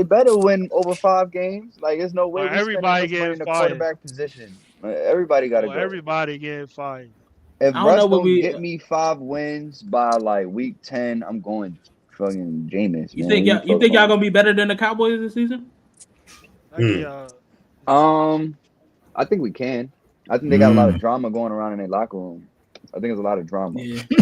better win over 5 games. Like there's no way everybody getting in the quarterback position. Everybody got to go. Everybody getting fired. If Russ don't get me 5 wins by like week 10, I'm going fucking Jameis. You think y'all gonna be better than the Cowboys this season? I think we can. I think they got a lot of drama going around in their locker room. I think there's a lot of drama. Yeah. I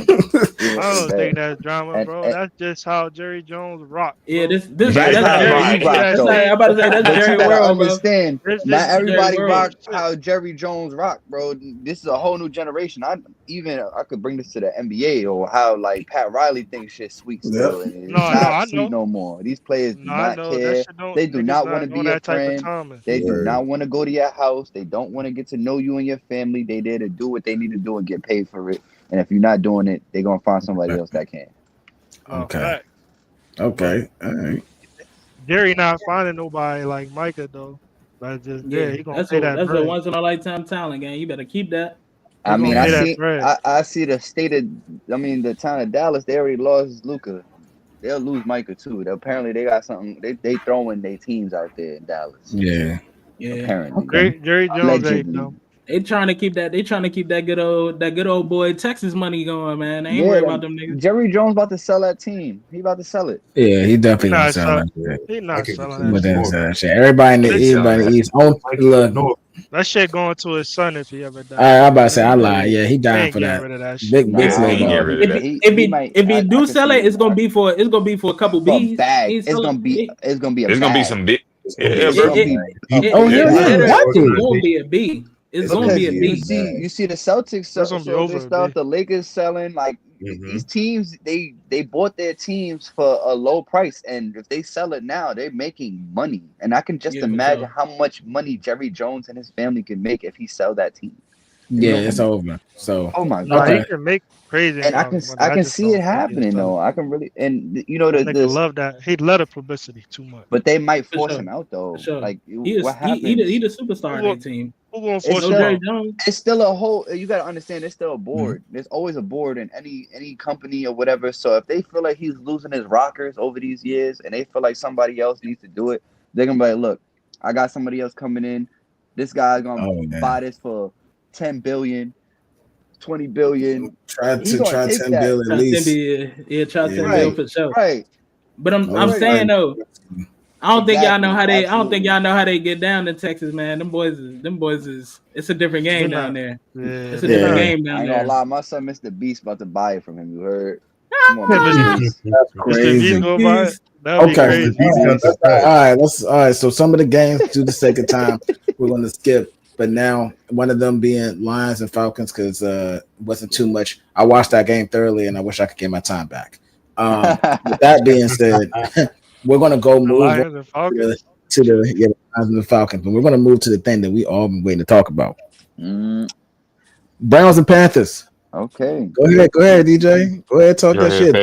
don't think that's drama, bro. That's just how Jerry Jones rock. Bro. Yeah, that's Jerry. I'm about to say that's Jerry World, understand. Not everybody rock how Jerry Jones rock, bro. This is a whole new generation. I could bring this to the NBA or how like Pat Riley thinks shit sweet still. Yep. It's not sweet no more. These players do not care. They do not want to be your friend. They do not want to go to your house. They don't want to get to know you and your family. They there to do what they need to do and get paid for it. And if you're not doing it, they're gonna find somebody else that can. Okay. All right. Jerry not finding nobody like Micah though. That's just he gonna say that. That's a once in a lifetime talent, gang. You better keep that. I mean, I see the state of. I mean, the town of Dallas. They already lost Luka. They'll lose Micah too. Apparently, they got something. They throwing their teams out there in Dallas. Yeah. Apparently, Jerry Jones ain't though. They trying to keep that. They trying to keep that good old boy Texas money going, man. They ain't worried about them niggas. Jerry Jones about to sell that team. He about to sell it. Yeah, he definitely not selling that. He not selling that shit. Everybody in the East. Look, that shit going to his son if he ever dies. I'm about to say I lied. Yeah, he died for that. Big If he do sell it, it's gonna be for a couple B's. It's gonna be some big. It's gonna be a B. It's gonna be a B. You see the Celtics selling stuff. The Lakers selling like these teams. They bought their teams for a low price, and if they sell it now, they're making money. And I can just imagine how much money Jerry Jones and his family can make if he sell that team. It's over. So oh my god, he can make crazy. And I can see it happening though. I can really love that. He love the publicity too much. But they might force him out though. Like what happened? He the superstar of their team. Who gonna force him out? It's still a whole. You gotta understand. There's still a board. There's always a board in any company or whatever. So if they feel like he's losing his rockers over these years, and they feel like somebody else needs to do it, they're gonna be like, look, I got somebody else coming in. This guy's gonna buy this for 10 billion, 20 billion. Try 10 billion at least. Try 10 billion for sure. Right. But I'm saying though, I don't think y'all know how they get down to Texas, man. Them boys is it's a different game down there. Yeah. It's a different game down there. I ain't gonna lie, my son Mr. Beast about to buy it from him. You heard? Come on, that's crazy. Okay. All right. So some of the games, to the sake of time, we're gonna skip. But now one of them being Lions and Falcons because it wasn't too much. I watched that game thoroughly, and I wish I could get my time back. With that being said, we're gonna go move to the Lions and the Falcons, and we're gonna move to the thing that we all been waiting to talk about. Browns and Panthers. Okay. Go ahead, DJ. Go ahead, talk that shit.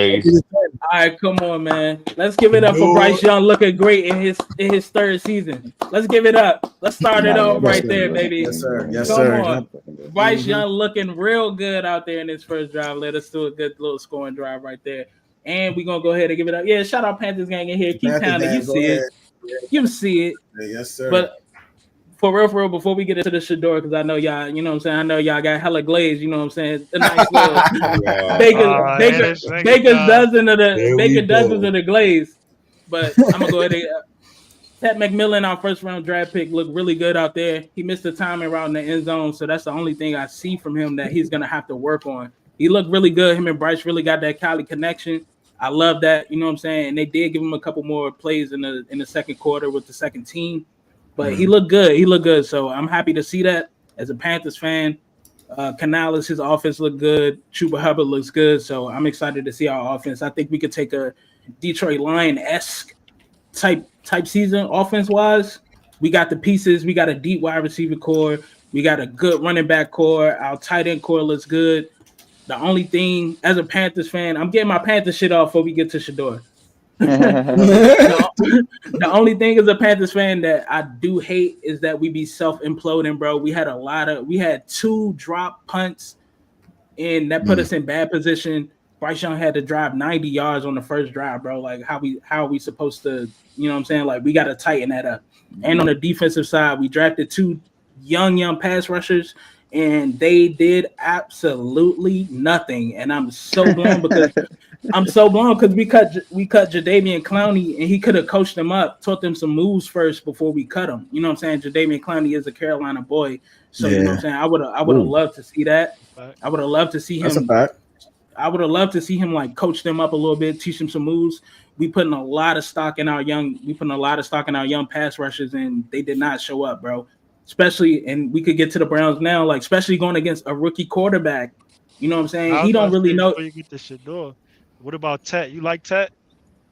All right, come on, man. Let's give it up for Bryce Young looking great in his third season. Let's give it up. Let's start it off right there, baby. Yes, sir. Come on. Bryce Young looking real good out there in his first drive. Let us do a good little scoring drive right there. And we're gonna go ahead and give it up. Yeah, shout out Panthers gang in here. Keep counting. You see it. You see it. Yes, sir. But for real, before we get into the Shador, because I know y'all, you know what I'm saying? I know y'all got hella glaze, you know what I'm saying? The nice little Baker's dozens of the glaze. But I'm going to go ahead and Pat McMillan, our first round draft pick, looked really good out there. He missed the timing route in the end zone, so that's the only thing I see from him that he's going to have to work on. He looked really good. Him and Bryce really got that Cali connection. I love that, you know what I'm saying? And they did give him a couple more plays in the second quarter with the second team. But he looked good. So I'm happy to see that as a Panthers fan. Canales, his offense looked good. Chuba Hubbard looks good. So I'm excited to see our offense. I think we could take a Detroit Lion-esque type season offense-wise. We got the pieces. We got a deep wide receiver core. We got a good running back core. Our tight end core looks good. The only thing, as a Panthers fan, I'm getting my Panthers shit off before we get to Shador. The only thing as a Panthers fan that I do hate is that we be self-imploding, bro. We had 2 drop punts, and that put us in bad position. Bryce Young had to drive 90 yards on the first drive, bro. Like, how are we supposed to, you know what I'm saying? Like, we got to tighten that up. And on the defensive side, we drafted 2 young pass rushers, and they did absolutely nothing. And I'm so blown because we cut Jadeveon Clowney, and he could have coached them up, taught them some moves first before we cut him. You know what I'm saying? Jadeveon Clowney is a Carolina boy, so you know what I'm saying. I would have loved to see that. I would have loved to see him. That's a fact. I would have loved to see him like coach them up a little bit, teach them some moves. We putting a lot of stock in our young pass rushers, and they did not show up, bro. Especially, and we could get to the Browns now, like especially going against a rookie quarterback. You know what I'm saying? He don't really know. Before you get to Shador, what about Tet? You like Tet?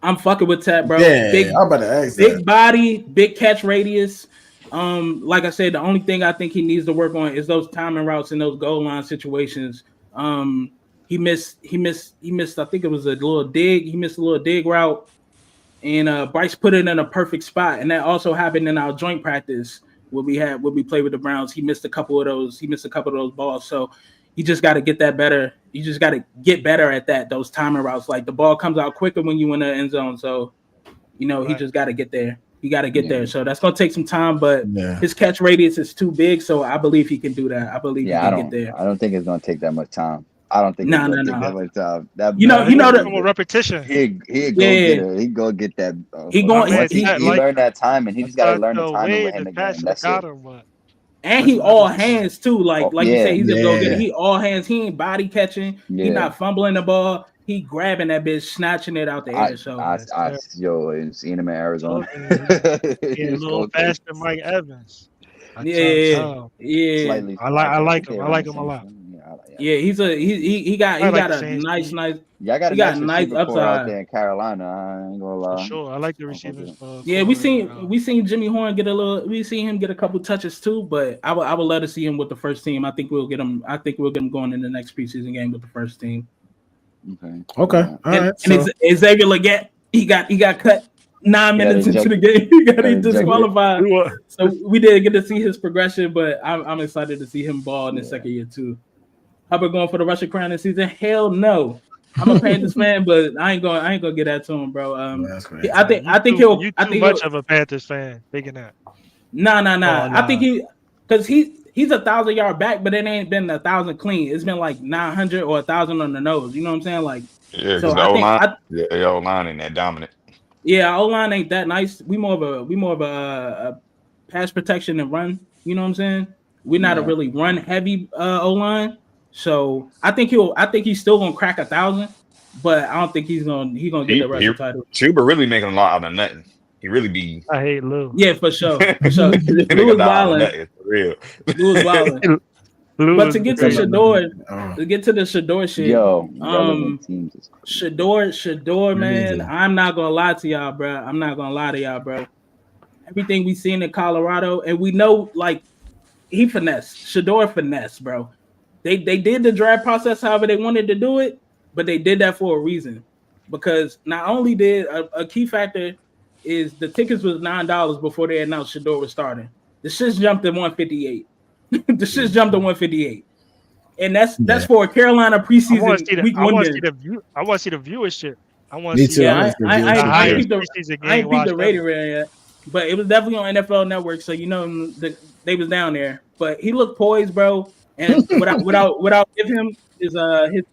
I'm fucking with Tet, bro. Yeah, I'm about to ask big that. body, big catch radius. Like I said, the only thing I think he needs to work on is those timing routes in those goal line situations. He missed. I think it was a little dig. He missed a little dig route, and Bryce put it in a perfect spot. And that also happened in our joint practice when we played with the Browns. He missed a couple of those balls. So you just got to get that better. You just got to get better at that. Those timing routes, like the ball comes out quicker when you in the end zone. So he just got to get there. He got to get there. So that's gonna take some time, but his catch radius is too big. So I believe he can do that. I believe he can get there. I don't think it's gonna take that much time. I don't think no. That much time. The repetition. He go get that. He learned that time, and he just got to learn the timing with him again. That's it. And he all hands too, like you say, he's a go getter. He all hands. He ain't body catching. He not fumbling the ball. He grabbing that bitch, snatching it out the air. So I seen him in Arizona. He's a little faster than Mike Evans. Yeah. I like him. I like him a lot. Yeah, he got a nice. Yeah, I got a nice upside out there in Carolina. I ain't gonna lie. For sure, I like the receivers. Yeah, we seen Jimmy Horn get a little. We seen him get a couple touches too, but I would love to see him with the first team. I think we'll get him going in the next preseason game with the first team. Okay. All right. And Xavier Legette, he got cut 9 minutes into the game. He got disqualified. So we didn't get to see his progression, but I'm excited to see him ball in his second year too. Hubbard going for the Russian crown this season? Hell no. I'm a Panthers fan, but I ain't gonna get that to him, bro. I think he'll. You too much of a Panthers fan thinking that. Nah. I think because he's 1,000-yard back, but it ain't been 1,000 clean. It's been like 900 or 1,000 on the nose. You know what I'm saying? Like, because the O-line ain't that dominant. Yeah, O-line ain't that nice. We more of a pass protection and run. You know what I'm saying? We're not a really run heavy O-line. So I think he's still gonna crack 1,000, but I don't think he's gonna get the Russian title. Chuba really making a lot out of nothing. He really be. I hate Lou. Yeah, for sure. Lou was wilding. Real. Lou was wilding. But to get to the Shador shit, Shador, man, I'm not gonna lie to y'all, bro. Everything we seen in Colorado, and we know like he Shador finesse, bro. They did the draft process however they wanted to do it, but they did that for a reason. Because not only did a key factor is the tickets was $9 before they announced Shador was starting. The shit jumped to 158. And that's for a Carolina preseason week 1 game. I want to see the viewership. I want to see. I ain't peeped the rating yet, but it was definitely on NFL Network, so they was down there. But he looked poised, bro. And without give him his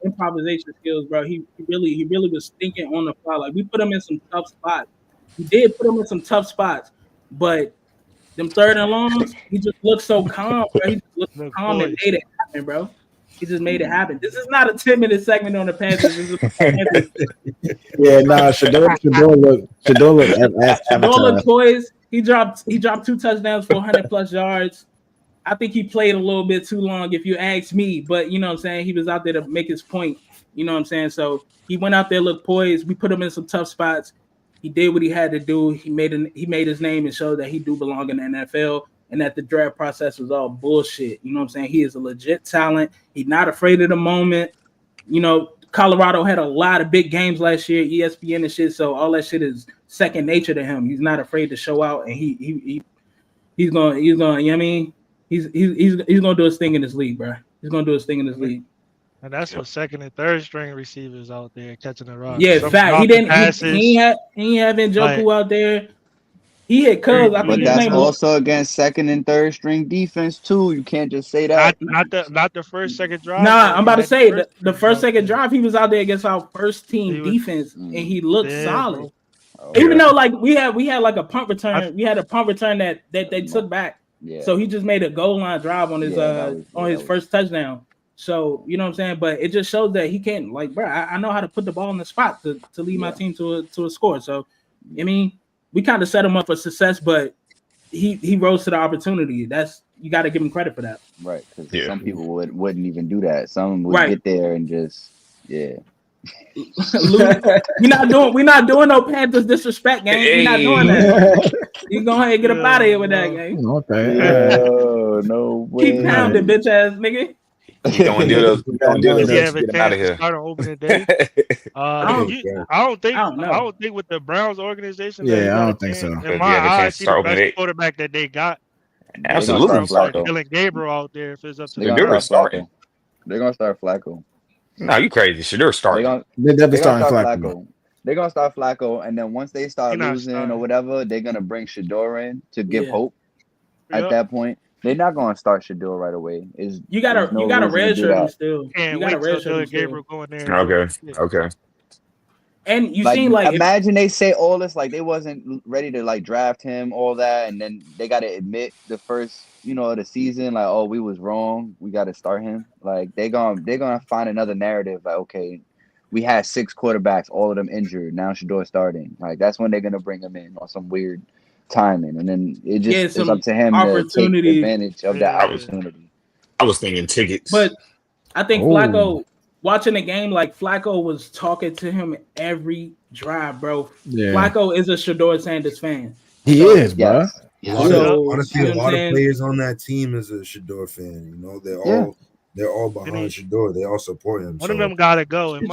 improvisation skills, bro. He really was thinking on the fly. Like we put him in some tough spots. We did put him in some tough spots, but them third and longs, he just looked so calm, bro. He just looked so calm and made it happen, bro. He just made it happen. This is not a 10-minute segment on the Panthers. Shador looked poised. He dropped 2 touchdowns for 100+ yards. I think he played a little bit too long, if you ask me. But you know what I'm saying? He was out there to make his point. You know what I'm saying? So he went out there, looked poised. We put him in some tough spots. He did what he had to do. He made his name and showed that he do belong in the NFL, and that the draft process was all bullshit. You know what I'm saying? He is a legit talent. He's not afraid of the moment. You know, Colorado had a lot of big games last year, ESPN and shit. So all that shit is second nature to him. He's not afraid to show out, and he's going. You know what I mean? He's gonna do his thing in this league, bro. He's gonna do his thing in this league. And that's what second and third string receivers out there catching the rock. Yeah, fact. He didn't. He ain't having Njoku out there. He had Cuz. But that's also against second and third string defense too. You can't just say that. Not the first, second drive. Nah, I'm about to say the first, second drive, he was out there against our first team defense, and he looked solid. Even though like we had like a punt return, we had a punt return that they took back. Yeah. So he just made a goal line drive on his his first touchdown. So you know what I'm saying, but it just shows that he can't, like, bro. I know how to put the ball in the spot to lead my team to a score. So I mean, we kind of set him up for success, but he rose to the opportunity. You got to give him credit for that. Right, because some people wouldn't even do that. Some would get there and just We're not doing no Panthers disrespect game. We're not doing that. You go ahead and get up out of here with that game. Okay. No way. Keep pounding, bitch ass nigga. You don't do those. Get out of here. Start on opening day. I don't think with the Browns organization. Yeah, I don't think so. In my eyes, he's the best quarterback that they got. Absolutely. Dylan Gabriel out there. If it's up to they're gonna start Flacco. No, you crazy. Shedeur starting. They're definitely starting Flacco. They're gonna start Flacco, and then once they start losing or whatever, they're gonna bring Shedeur in to give hope. At that point, they're not gonna start Shedeur right away. You got a redshirt him still. You got a redshirt Gabriel going there. Okay. And you seen like imagine they say all this like they wasn't ready to like draft him, all that, and then they got to admit the first of the season like, oh, we was wrong, we got to start him. Like they're gonna find another narrative like, okay, we had 6 quarterbacks, all of them injured, now Shedeur starting. Like that's when they're gonna bring him in on some weird timing, and then it just it's up to him to take advantage of that opportunity. I was thinking tickets, but I think Flacco. Watching the game, like Flacco was talking to him every drive, bro. Yeah. Flacco is a Shedeur Sanders fan. He is, bro. Honestly, a lot of players on that team is a Shedeur fan. You know, they're all behind Shedeur. They all support him. One of them gotta go. You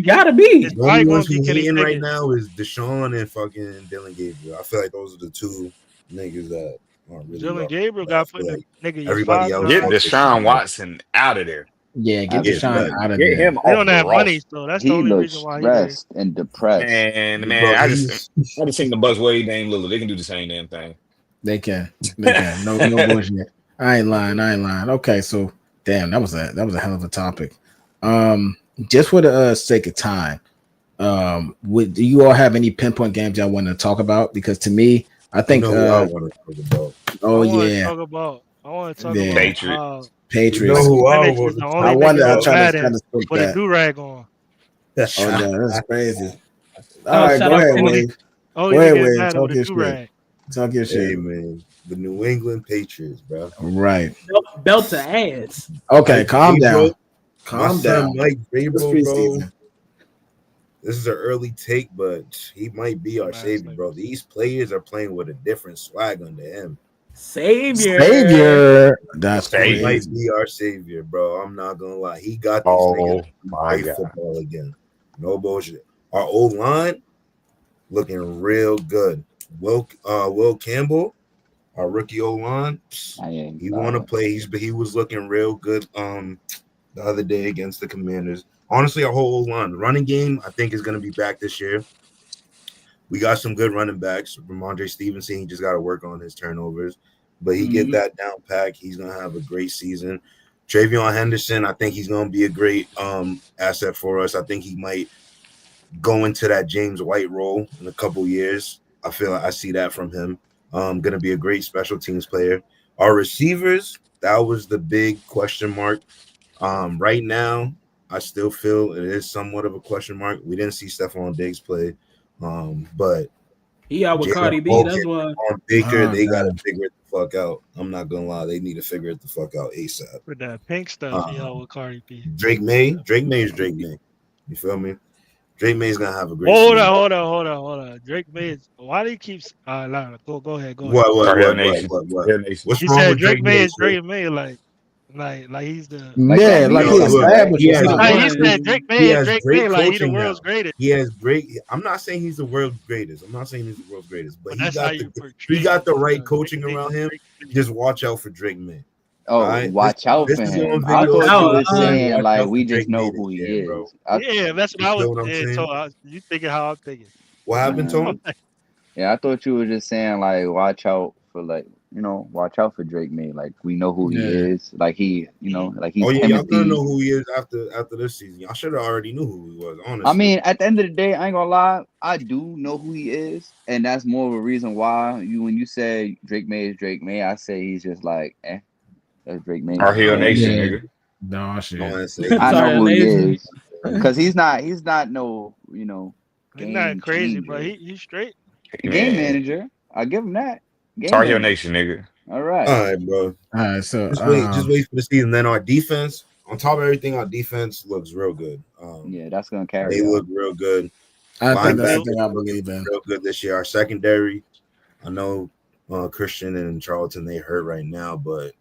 gotta be. The only ones who in right now is Deshaun and fucking Dylan Gabriel. I feel like those are the 2 niggas that aren't really. Dylan Gabriel got put in nigga. Everybody else. Get Deshaun Watson out of there. Yeah, get Deshaun out of there. Get him they don't have money, so that's the only reason why he's stressed and depressed. And man, I just seen the buzzword Dame Lillard. They can do the same damn thing. They can. No bullshit. I ain't lying. Okay, so damn, that was a hell of a topic. Just for the sake of time, do you all have any pinpoint games y'all want to talk about? Because to me, I think I want to talk about. I want to talk about Patriots. You know who I wonder. I try to kind of put a do-rag on. Oh no, that's crazy. All right, go ahead, Wade. Go ahead, Wade. Talk your shit. Talk your shit. Hey, man. The New England Patriots, bro. Right. Belt to ass. Okay, calm down. Calm down. Mike Vrabel, bro. This is an early take, but he might be our savior, bro. These players are playing with a different swag under him. Savior. That's crazy. He might be our savior, bro. I'm not gonna lie. He got these niggas to play football again. No bullshit. Our old line looking real good. Will Campbell, our rookie old line, he want to play. He was looking real good the other day against the Commanders. Honestly, our whole old line, the running game, I think is gonna be back this year. We got some good running backs. Ramondre Stevenson, he just got to work on his turnovers. But he get that down pack. He's going to have a great season. Travion Henderson, I think he's going to be a great asset for us. I think he might go into that James White role in a couple years. I feel like I see that from him. Going to be a great special teams player. Our receivers, that was the big question mark. Right now, I still feel it is somewhat of a question mark. We didn't see Stephon Diggs play. But He out with Cardi B. That's why. On Baker, they gotta figure it the fuck out. I'm not gonna lie, they need to figure it the fuck out ASAP. With that pink stuff, he out with Cardi B. Drake May is Drake May. You feel me? Drake May's gonna have a great. Hold on. Drake May is. Why do he keep? Go ahead. What? What's he wrong said with Drake May is Drake May, like he's the he established. He said Drake May is Drake May, like he's the world's greatest. He has great. I'm not saying he's the world's greatest. But he got the right coaching around him. Just watch out for Drake May. Oh, right? Watch out for him. I thought you were saying like we just know who he is. Bro. Yeah, that's what I was saying. So you thinking how I'm thinking? What happened to him? Yeah, I thought you were just saying like watch out for watch out for Drake May. Like we know who he is. Like he, like he's. Oh yeah, y'all gonna know who he is after this season. Y'all should have already knew who he was. Honestly, I mean, at the end of the day, I ain't gonna lie. I do know who he is, and that's more of a reason why when you say Drake May is Drake May, I say he's just like That's Drake May. Our Hill Nation, nigga. No shit. I know who he is because he's not no he's not crazy, but he's straight. Game manager. I give him that. Our Hill Nation, nigga. All right, bro. All right, so just wait for the season. Then our defense, on top of everything, our defense looks real good. Yeah, that's gonna carry. They look real good. I think that's the thing I believe in. Real good this year. Our secondary, I know Christian and Charlton they hurt right now, but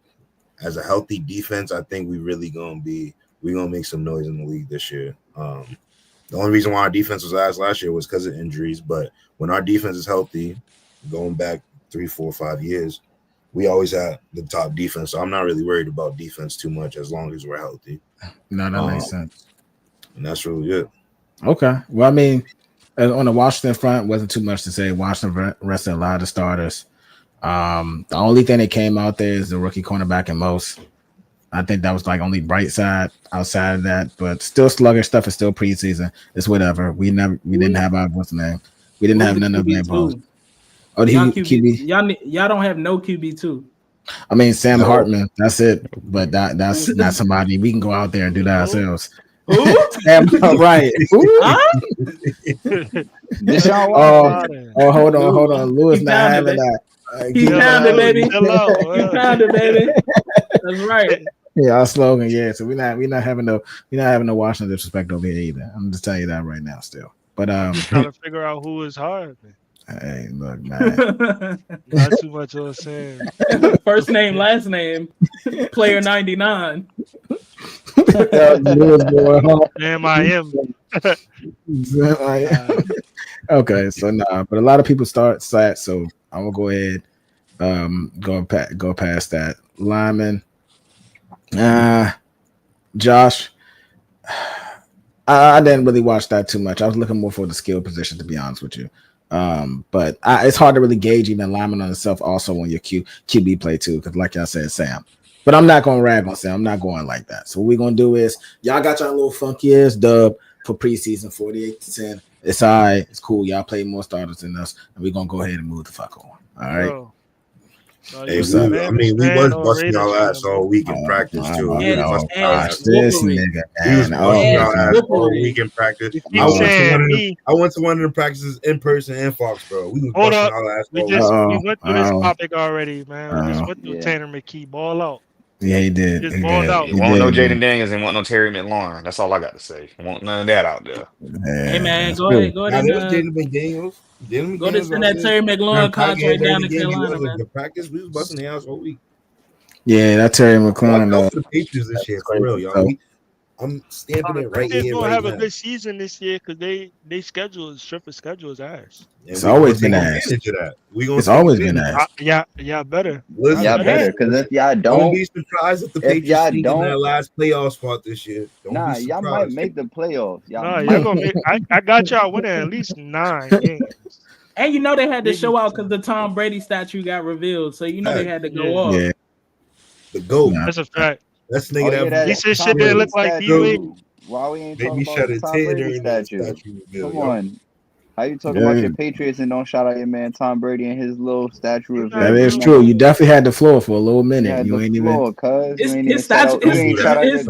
as a healthy defense, I think we're gonna make some noise in the league this year. The only reason why our defense was ass last year was because of injuries, but when our defense is healthy, going back 3, 4, 5 years, we always had the top defense. So I'm not really worried about defense too much as long as we're healthy. No, that makes sense. And that's really it. Okay. Well, I mean, on the Washington front, wasn't too much to say. Washington rested a lot of starters. The only thing that came out there is the rookie cornerback in most. I think that was like only bright side outside of that, but still sluggish stuff is still preseason. It's whatever. We didn't have our what's the name? We didn't have none of them balls. Oh, QB. Y'all don't have no QB too. I mean Sam Hartman. That's it. But that's not somebody we can go out there and do that ourselves. Sam, right. Hold on. Lewis not having that. He found it, baby. He found it, baby. That's right. Yeah, our slogan. Yeah, so we're not having no Washington disrespect over here either. I'm just telling you that right now, still. But trying to figure out who is hard. Hey, look, man. Not too much of a saying. First name, last name, player 99. M.I.M. Okay, so but a lot of people start sat, so I'm gonna go ahead, go past that. Lyman, Josh. I didn't really watch that too much. I was looking more for the skill position, to be honest with you. But it's hard to really gauge even Lyman on itself also on your QB play too, because like y'all said, Sam. But I'm not gonna rag on Sam. I'm not going like that. So what we're gonna do is y'all got y'all little funky ass dub for preseason 48-10. It's all right, it's cool. Y'all play more starters than us, and we're gonna go ahead and move the fuck on. All right. Bro. Hey, we was busting y'all ass all week in practice too. This nigga, we was busting y'all ass all week in practice. I went to one of the practices in person in Foxborough. We was busting y'all ass. We went through this topic already, man. We just went through Tanner McKee. Ball out. Yeah, he did. Just balled out. You won't know Jaden Daniels and want no Terry McLaurin. That's all I got to say. Want none of that out there. Hey man, go ahead. Jaden McDaniels. Go to send that Terry McLaurin contract down to Carolina, man. The practice, we was busting the ass all week. Yeah, that Terry McLaurin. For the Patriots this year, for real, y'all. I'm stamping it right here. They're gonna have a good season this year because they schedule strip of schedule is ass. It's always been ass. It's always been ass. Yeah, better. Yeah, better. Because if y'all don't be surprised if the Patriots in that last playoff spot this year. Y'all might make the playoffs. You're gonna make. I got y'all winning at least 9 games. And you know they had to show out because the Tom Brady statue got revealed, so you know they had to go off. Yeah. The GOAT. That's a fact. That's nigga that he said shit that look like D-Wade. Why we ain't talking about the Tom Brady statue? Come on. How you talking about your Patriots and don't shout out your man Tom Brady and his little statue of him? That is true. You definitely had the floor for a little minute. You ain't floor, even. Cuz you ain't even His statue ain't had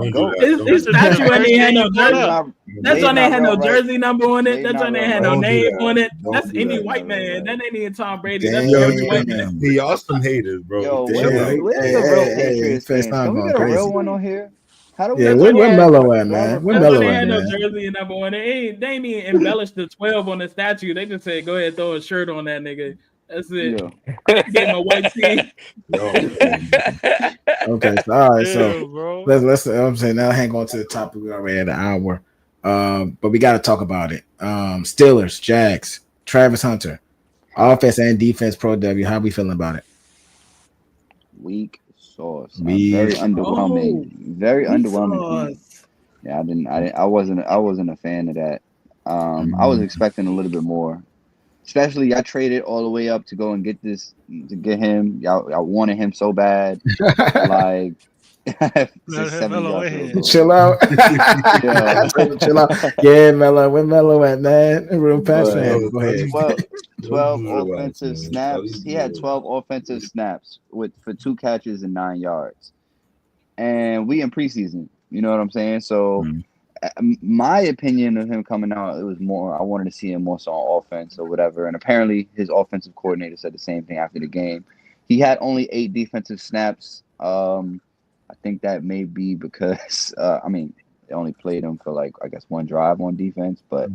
no jersey. That's on they had no jersey number on it. That's on they had no name on it. That's any white man. That ain't even Tom Brady. That's every white man. Y'all some haters, bro. Yo, where's the real Patriots fans? Can we get a real one on here? How do we where Melo at, man? Where Melo they at, had man? no jersey number on it. They ain't even embellished the 12 on the statue. They just said, go ahead, throw a shirt on that nigga. That's it. Gave him a white tee. Okay, so all right, so let's I'm saying now hang on to the topic. We already at an hour. But we gotta talk about it. Steelers, Jags, Travis Hunter, offense and defense pro W. How we feeling about it? Weak sauce. Very underwhelming. Very underwhelming. Yeah, I wasn't a fan of that. I was expecting a little bit more. Especially, I traded all the way up to go and get him. Y'all wanted him so bad. Like, 6-7 yards. Chill out. Chill out. Yeah, Melo. Where Melo at, man? Real pass fan. Go ahead. 12 offensive snaps. He had 12 offensive snaps for 2 catches and 9 yards. And we in preseason. You know what I'm saying? So, my opinion of him coming out, it was more, I wanted to see him more so on offense or whatever. And apparently his offensive coordinator said the same thing after the game. He had only 8 defensive snaps. I think that may be because, they only played him for like, I guess 1 drive on defense, but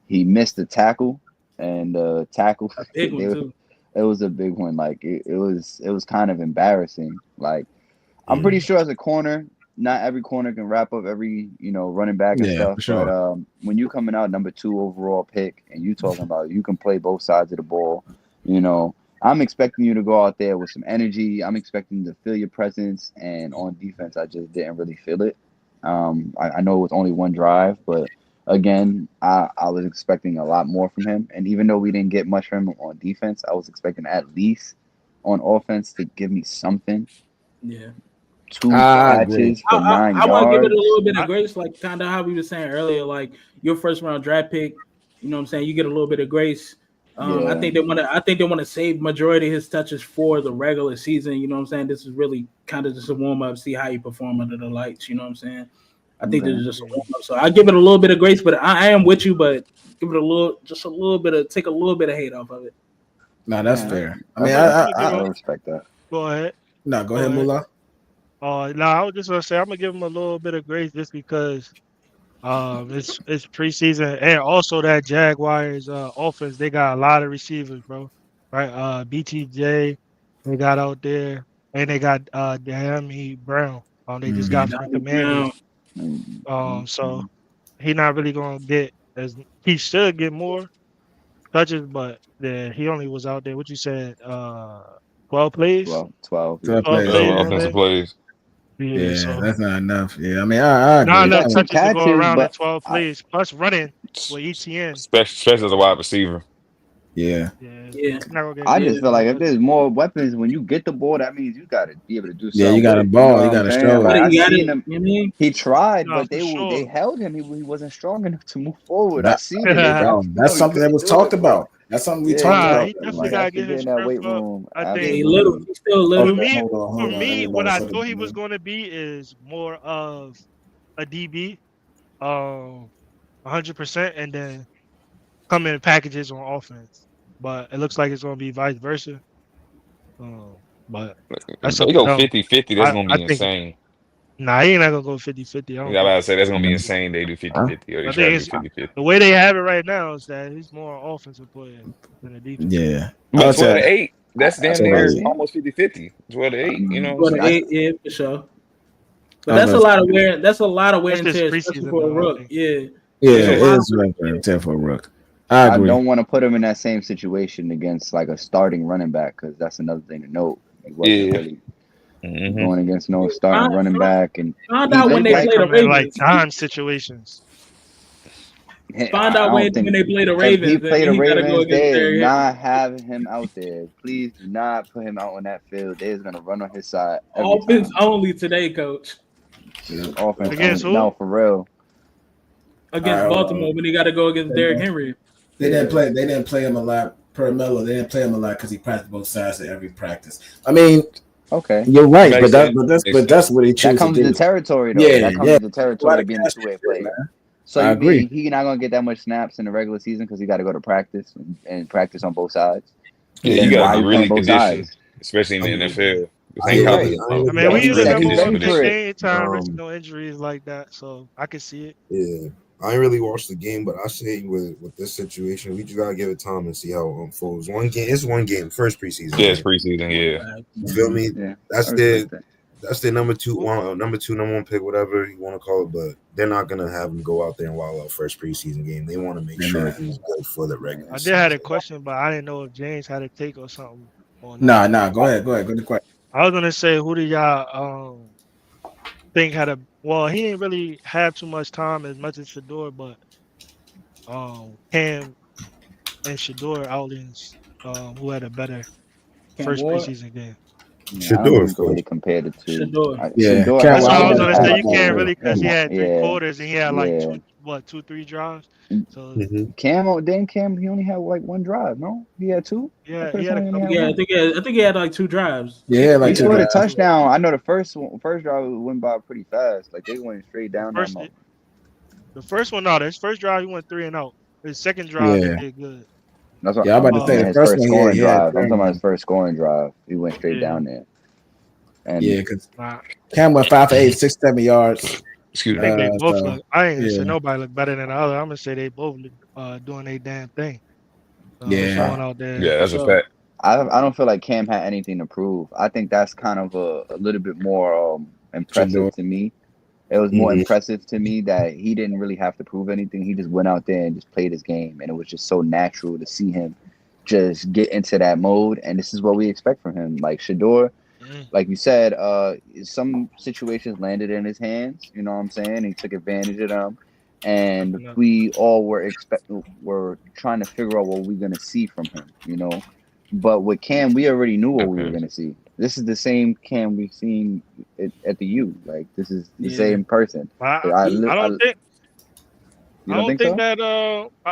he missed the tackle and tackle. Big one too. It was a big one. Like it was kind of embarrassing. Like I'm pretty sure as a corner, not every corner can wrap up every, running back and stuff. Sure. But when you coming out number 2 overall pick and you talking about you can play both sides of the ball, I'm expecting you to go out there with some energy. I'm expecting to feel your presence. And on defense, I just didn't really feel it. I know it was only 1 drive, but again, I was expecting a lot more from him. And even though we didn't get much from him on defense, I was expecting at least on offense to give me something. Yeah. 2 catches for 9 yards. I want to give it a little bit of grace, like kind of how we were saying earlier, like your first round draft pick. You know what I'm saying? You get a little bit of grace. I think they want to save majority of his touches for the regular season. You know what I'm saying? This is really kind of just a warm up, see how you perform under the lights. You know what I'm saying? I think this is just a warm up. So I give it a little bit of grace, but I am with you. But give it take a little bit of hate off of it. No, that's fair. I mean, I respect that. Go ahead. No, go ahead, Mullah. I was just gonna say I'm gonna give him a little bit of grace just because it's preseason and also that Jaguars offense, they got a lot of receivers, bro. Right? BTJ they got out there and they got Dami Brown. They just got from the Commanders. So he not really gonna get he should get more touches, but he only was out there. What you said, 12 plays? 12 offensive plays. Yeah, so that's not enough. Yeah, I mean, I agree. Not enough touches to go around at 12 plays, plus running with ETN. Especially as a wide receiver. Yeah. I just feel like if there's more weapons, when you get the ball, that means you got to be able to do something. Yeah, you got a ball. You got to show. Like, I seen him. He tried, but they held him. He wasn't strong enough to move forward. I seen it. That's something that was talked about. That's something we talked about. He definitely got to get his weight room. I think he's still little. For me, what I thought he was going to be is more of a DB, 100%, and then come in packages on offense. But it looks like it's going to be vice versa. But if they go 50-50, that's going to be insane. Nah, he ain't not going to go 50-50. I about to say that's going to be insane. They do 50-50 or they try to do 50-50. The way they have it right now is that he's more offensive player than a defense. Yeah. But 12-8, that's damn near almost 50-50. 12-8, you know. 12-8, yeah, for sure. But that's a lot of wear. That's a lot of wear and tear, especially for a rook. Yeah. Yeah, it is wear and tear for a rook. I don't want to put him in that same situation against like a starting running back because that's another thing to note. He wasn't really going against no starting running back, and find out when they play the Ravens. Like time situations. Find out when they play the Ravens. He played the Ravens. They did not have him out there. Please do not put him out on that field. They're gonna run on his side. Offense only today, coach. Offense against who? No, for real. Against Baltimore when he got to go against Derrick Henry. They didn't play him a lot per Melo. They didn't play him a lot because he practiced both sides at every practice. I mean, okay, you're right, but that's what he chose. That comes to the territory, though. That comes to the territory of being a two-way player. So I agree. He's not gonna get that much snaps in the regular season because he got to go to practice and practice on both sides. Yeah, you got to be really conditioned, especially in the NFL. I mean, we usually number one in the game time, risk no injuries like that, so I can see it. Yeah, I ain't really watched the game, but I say with this situation, we just gotta give it time and see how it unfolds. It's one game, first preseason. Yeah, it's preseason. Yeah, you feel me? Yeah, that's their number two, number one pick, whatever you want to call it. But they're not gonna have him go out there and wild out first preseason game. They want to make sure he's good for the regular. I did have a question, but I didn't know if James had a take or something. Nah. Go ahead. Go to question. I was gonna say, who do y'all think had a? Well, he didn't really have too much time as much as Shador, but Cam and Shador outings, who had a better first preseason game? Shador, of course. Really compared it to Shador. Shador. That's what I was gonna say. You can't really because he had 3 quarters and he had like 2-3 drives. So Cam, he only had like 1 drive. No, he had 2. Yeah, I think he had like 2 drives. Yeah, like he scored a touchdown. I know the first drive went by pretty fast. Like they went straight down. The first one, his first drive he went 3 and out. His second drive he did good. That's what I'm about to say. His first scoring drive. I'm talking about his first scoring drive. He went straight down there. And because Cam went 5 for 8, 67 yards. Excuse me. I think they both look. I ain't gonna say nobody look better than the other. I'm gonna say they both doing their damn thing. Showing out there. Yeah, that's a fact. I don't feel like Cam had anything to prove. I think that's kind of a little bit more impressive to me. It was more impressive to me that he didn't really have to prove anything. He just went out there and just played his game, and it was just so natural to see him just get into that mode. And this is what we expect from him. Like Shador, like you said, some situations landed in his hands. You know what I'm saying? He took advantage of them, and we all were trying to figure out what we're gonna see from him. You know, but with Cam, we already knew what we were gonna see. This is the same Cam we've seen at the U. Like this is the same person. I don't think that.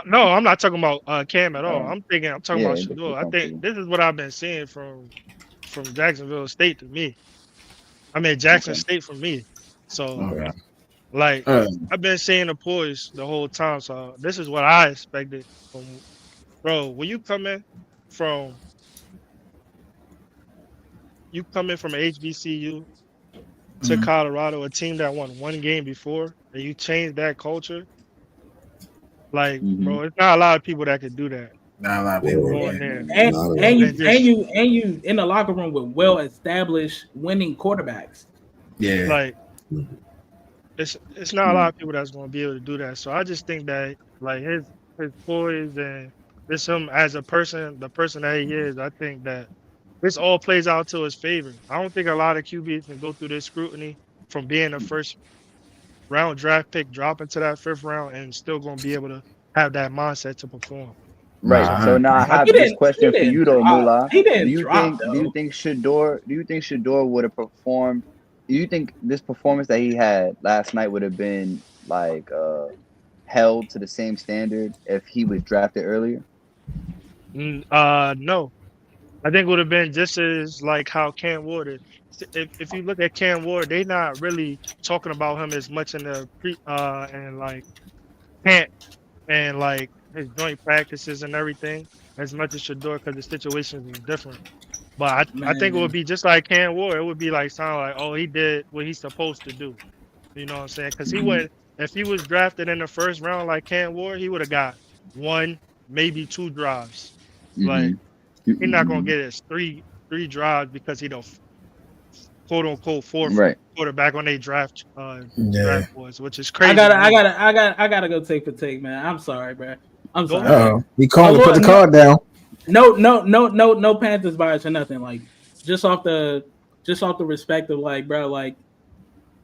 No, I'm not talking about Cam at all. I'm talking about Shador. I think this is what I've been seeing from Jacksonville State to me. I mean Jackson State for me. So I've been seeing the poise the whole time. So this is what I expected from bro. When you come in from an HBCU to Colorado, a team that won 1 game before, and you change that culture, like bro, it's not a lot of people that could do that. Not a lot of people going there. And you in the locker room with well-established winning quarterbacks. Yeah, like it's not a lot of people that's going to be able to do that. So I just think that like his poise and just him as a person, the person that he is, I think that this all plays out to his favor. I don't think a lot of QBs can go through this scrutiny from being a first round draft pick, drop into that 5th round, and still going to be able to have that mindset to perform. Right. So now I have this question for you though, Mullah. He didn't drop. Do you think Shador would have performed? Do you think this performance that he had last night would have been like held to the same standard if he was drafted earlier? No. I think it would have been just as like how Cam Ward is. If you look at Cam Ward, they're not really talking about him as much in the and like camp and like his joint practices and everything as much as Shador because the situation is different. But I think it would be just like Cam Ward. It would be like sound like, oh, he did what he's supposed to do. You know what I'm saying? Because he would, if he was drafted in the 1st round like Cam Ward, he would have got 1, maybe 2 drives. Like he's not gonna get his three drives because he don't quote unquote 4th quarterback on their draft boards, which is crazy. I gotta go take for take, man. I'm sorry, bro. I'm sorry. He called to put the card down. No Panthers bias or nothing. Like just off the respect of like, bro, like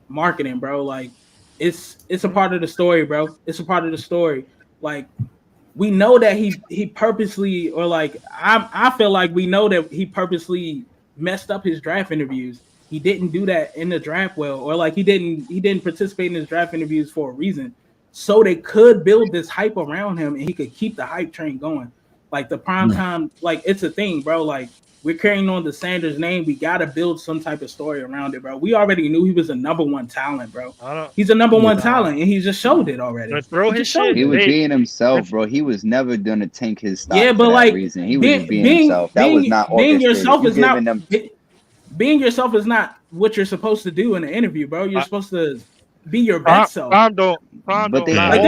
marketing, bro. Like it's a part of the story, bro. It's a part of the story. Like we know that he purposely, or like I feel like we know that he purposely messed up his draft interviews. He didn't do that in the draft well, or like he didn't participate in his draft interviews for a reason. so they could build this hype around him, and he could keep the hype train going. Like the prime time, like it's a thing, bro. Like we're carrying on the Sanders name. We gotta build some type of story around it, bro. We already knew he was a number one talent, bro. He's a number one talent, and he just showed it already. He was being himself, bro. He was never gonna tank his stock for that like reason. He was just being himself. That was not being orchestrated. yourself is not being yourself is not what you're supposed to do in an interview, bro. You're supposed to be your best self. Prime don't like them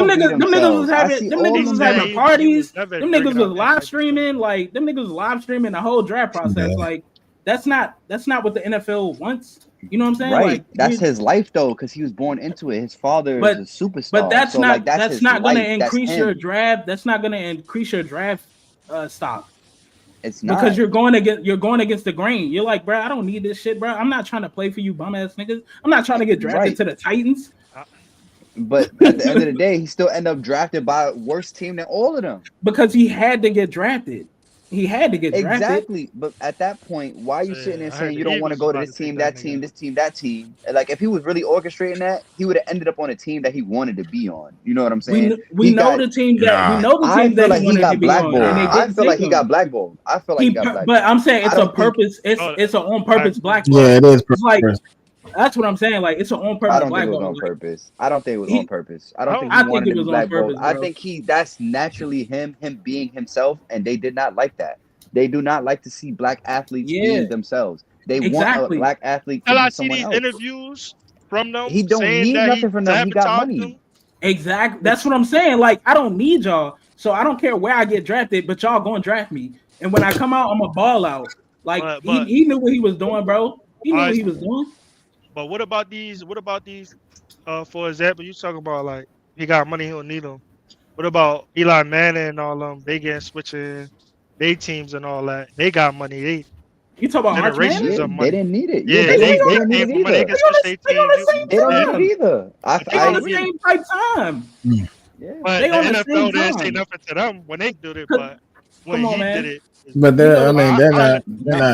niggas was having parties. Them niggas was live streaming. Like them niggas was live streaming the whole draft process. Yeah. Like that's not what the NFL wants. You know what I'm saying? Right. Like that's his life though, because he was born into it. His father is a superstar. But that's not going to increase your draft. That's not going to increase your draft stock. It's not, because you're going against the grain. You're like, bro, I don't need this shit, bro. I'm not trying to play for you bum ass niggas. I'm not trying to get drafted to the Titans. But at the end of the day, he still ended up drafted by a worse team than all of them. Because he had to get drafted. He had to get drafted. Exactly. But at that point, why are you sitting there saying you don't want to go to this team, that team, this team, that team? Like, if he was really orchestrating that, he would have ended up on a team that he wanted to be on. You know what I'm saying? We know the team that he got blackballed. I feel like he got blackballed. But I'm saying it's a purpose. It's an on purpose blackball. Yeah, it is. It's like that's what I'm saying. Like it's an on purpose. I don't think it was on purpose. I don't think it was on purpose. I don't think he wanted to be blackballed. I think that's naturally him being himself, and they did not like that. They do not like to see black athletes being themselves. They want a black athlete to be someone else. Interviews from them. He don't need nothing from them. He got money. Exactly. That's what I'm saying. Like I don't need y'all, so I don't care where I get drafted, but y'all gonna draft me. And when I come out, I'm a ball out. Like he knew what he was doing, bro. He knew what he was doing. But what about these? For example, you talking about like he got money, he don't need them. What about Eli Manning and all them? They get switching their teams and all that. They got money. You talk about generations of money. They didn't need it. Yeah, they didn't need it either. They don't need it either. They on the same type time. Yeah. But the NFL didn't say nothing to them when they did it. But when he did it. But they're not.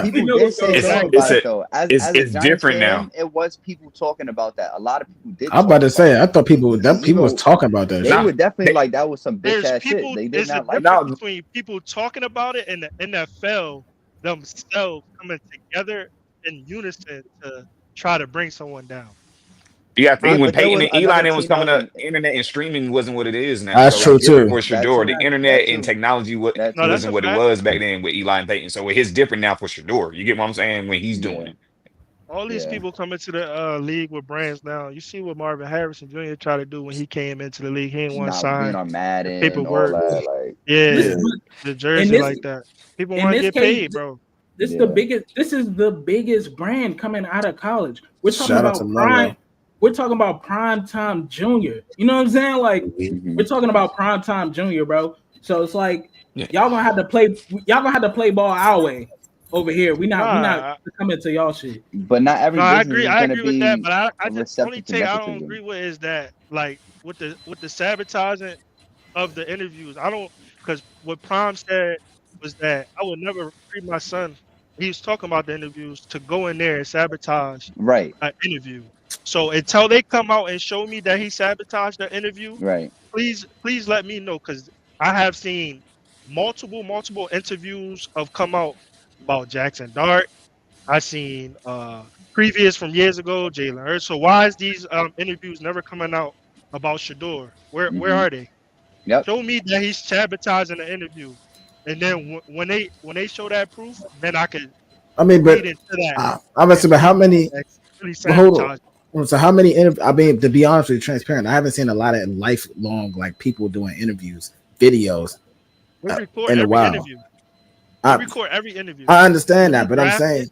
People did say so about it though. It's different now. It was people talking about that. A lot of people did. I'm about to say. I thought people was talking about that. They were definitely like that was some bitch ass shit. They did not like that. Between people talking about it and the NFL themselves coming together in unison to try to bring someone down. Yeah, I think when Peyton and Eli was coming up, internet and streaming wasn't what it is now. That's true too. For Shador, the internet and technology wasn't what it was back then with Eli and Peyton. So it's different now for Shador. You get what I'm saying? When he's doing it. All these people come into the league with brands now. You see what Marvin Harrison Jr. tried to do when he came into the league. He didn't want to sign on Madden, paperwork. The jersey like that. People want to get paid, bro. This is the biggest brand coming out of college. We're talking about prime. We're talking about Prime Time Junior. You know what I'm saying? Like we're talking about Prime Time Junior, bro. So it's like y'all gonna have to play ball our way over here. We not coming to y'all shit. But not every business I agree with that. But I just only thing I don't agree with is that like with the sabotaging of the interviews. I don't, because what Prime said was that I would never treat my son. He was talking about the interviews to go in there and sabotage an interview. So until they come out and show me that he sabotaged the interview, please let me know, because I have seen multiple interviews have come out about Jackson Dart. I've seen previous from years ago, Jalen Hurts. So why is these interviews never coming out about Shador? Where are they? Show me that he's sabotaging the interview, and then when they show that proof, then I could. I mean, but I'm gonna say, but how many? Hold on. So how many? I mean, to be honest with you, transparent, I haven't seen a lot of lifelong like people doing interviews, videos in a while. I record every interview. I understand that, but I'm saying,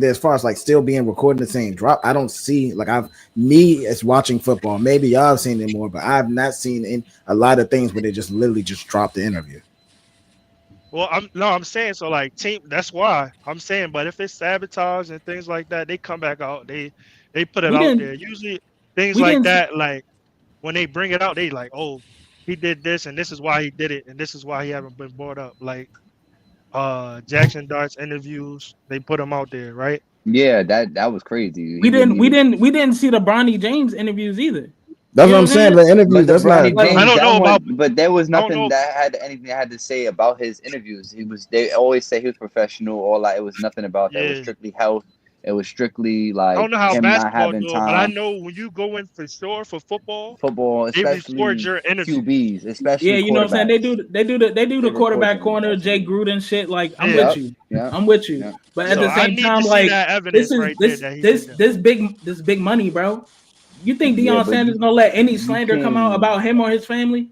that as far as like still being recorded the same drop, I don't see like as watching football. Maybe y'all have seen it more, but I've not seen in a lot of things where they just literally just drop the interview. Well, I'm saying, so like team. That's why I'm saying. But if it's sabotage and things like that, they come back out. They put it out there. Usually things like that, like when they bring it out, they like, oh, he did this and this is why he did it and this is why he haven't been brought up. Like Jackson Dart's interviews, they put them out there, right? Yeah, that was crazy. We didn't see the Bronny James interviews either. That's what I'm saying. The interviews, that's not. James, I don't know about, but there was nothing that had anything that had to say about his interviews. They always say he was professional. All that. It was nothing about that. It was strictly health. It was strictly like I don't know how him not basketball having do it, time. but I know when you go in for sure for football, especially your interview. QBs, especially you know what I'm saying. They do the quarterback corner, Jay Gruden shit. Like I'm with you. I'm with you. Yeah. But at the same time, like this is this big money, bro. You think Deion Sanders gonna let any slander come out about him or his family?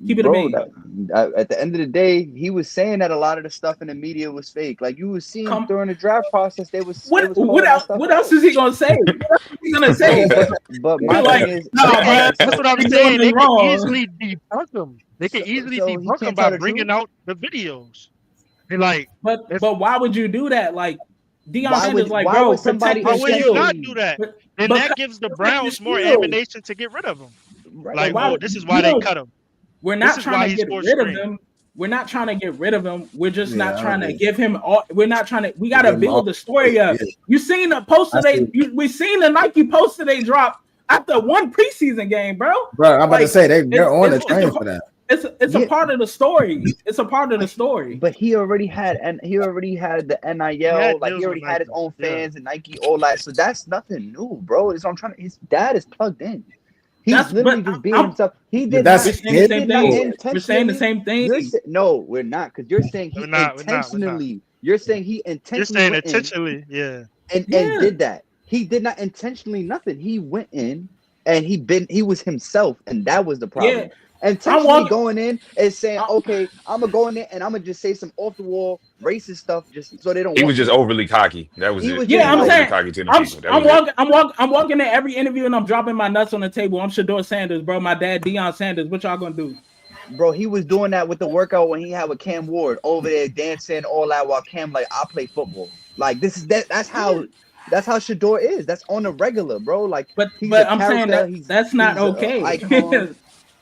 Keep it a bean. At the end of the day, he was saying that a lot of the stuff in the media was fake. Like you was seeing during the draft process, what else is he gonna say? What else is he gonna say? But my thing is, that's what I'm saying. They can easily debunk him. They can easily debunk him by bringing out the videos. Like, but why would you do that? Like Deion Sanders, like, bro, protect why would you not do that? And that gives the Browns more ammunition to get rid of him. Like, oh, this is why they cut him. We're not trying to get rid of him. We're not trying to get rid of him. We're just not trying to give him all. We're not trying to. We got to build the story up. You seen the poster we seen the Nike poster they dropped after one preseason game, bro. Bro, I'm about to say they're on the train for that. It's a part of the story. It's a part of the story. But he already had the NIL. Like he already had his own fans and Nike, all that. So that's nothing new, bro. It's what I'm trying to. His dad is plugged in. He's literally just being himself. He did not. We're saying the same thing. No, we're not. Because you're saying he intentionally. You're saying he intentionally. You're saying intentionally, yeah. And did that. He did not intentionally nothing. He went in and he was himself, and that was the problem. Yeah. Intentionally going in and saying, okay, I'm gonna go in there and I'm gonna just say some off the wall racist stuff just so they don't. He was just overly cocky. That was it. Yeah, I'm saying. I'm walking in every interview and I'm dropping my nuts on the table. I'm Shador Sanders, bro. My dad, Deion Sanders. What y'all gonna do? Bro, he was doing that with the workout when he had with Cam Ward over there dancing all that while Cam like, I play football. Like that's how Shador is. That's on the regular, bro. Like, but I'm saying that's not okay.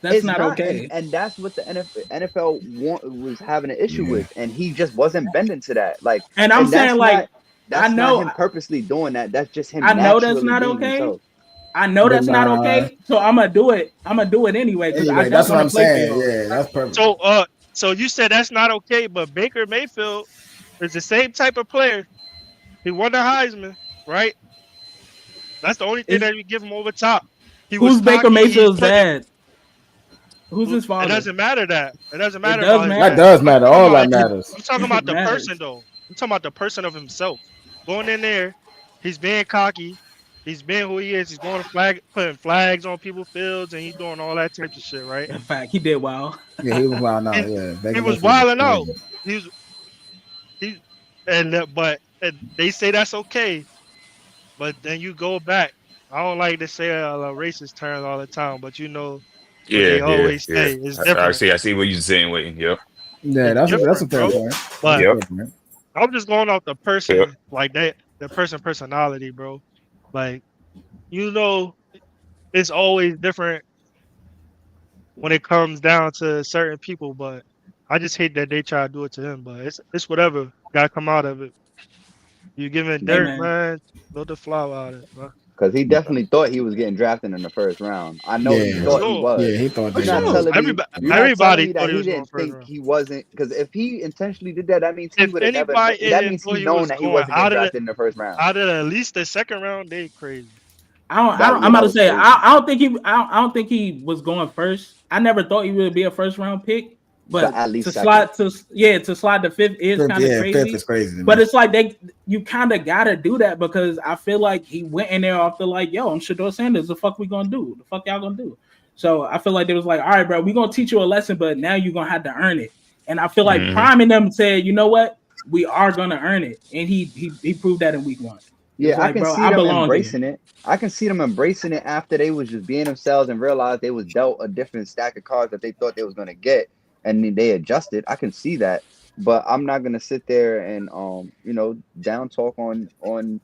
That's not okay. And that's what the NFL was having an issue with. And he just wasn't bending to that. Like, and I'm saying, like, I know him purposely doing that. That's just him. I know that's not okay. Himself. I know that's not okay. So I'm gonna do it. I'm gonna do it anyway. That's what I'm saying. Yeah, that's perfect. So you said that's not okay, but Baker Mayfield is the same type of player. He won the Heisman, right? That's the only thing that you give him over top. Who's Baker Mayfield's dad? Who's his father? It doesn't matter that. It doesn't matter. That does matter. All that matters. I'm talking about the person, though. I'm talking about the person of himself. Going in there, he's being cocky. He's being who he is. He's going to putting flags on people's fields, and he's doing all that type of shit, right? In fact, he did wild. Yeah, he was wild out. Yeah, he was wilding out. But they say that's okay. But then you go back. I don't like to say a racist term all the time, but you know. They always say it's different. I see what you're saying, Wayne. Yep. Yeah, that's a fair point. But I'm just going off the person, like that, the personality, bro. Like, you know, it's always different when it comes down to certain people, but I just hate that they try to do it to him. But it's whatever. Gotta come out of it. You giving dirt, man. Build the flower out of it, bro. Because he definitely thought he was getting drafted in the first round. I know he thought he was. Yeah, he thought everybody thought he didn't think he wasn't. Because if he intentionally did that, that means he would have never. That means he known that he wasn't getting drafted in the first round. Out of at least the second round, they crazy. I'm about to say I don't think he was going first. I never thought he would be a first round pick. But at least to slide to fifth is kind of crazy. Fifth is crazy. But it's like you kind of gotta do that because I feel like he went in there after like, yo, I'm Shador Sanders. The fuck we gonna do? The fuck y'all gonna do? So I feel like they was like, all right, bro, we gonna teach you a lesson, but now you're gonna have to earn it. And I feel like priming them said, you know what, we are gonna earn it, and he proved that in week 1. Yeah, I can see them embracing it. I can see them embracing it after they was just being themselves and realized they was dealt a different stack of cards that they thought they was gonna get. And then they adjusted. I can see that, but I'm not gonna sit there and down talk on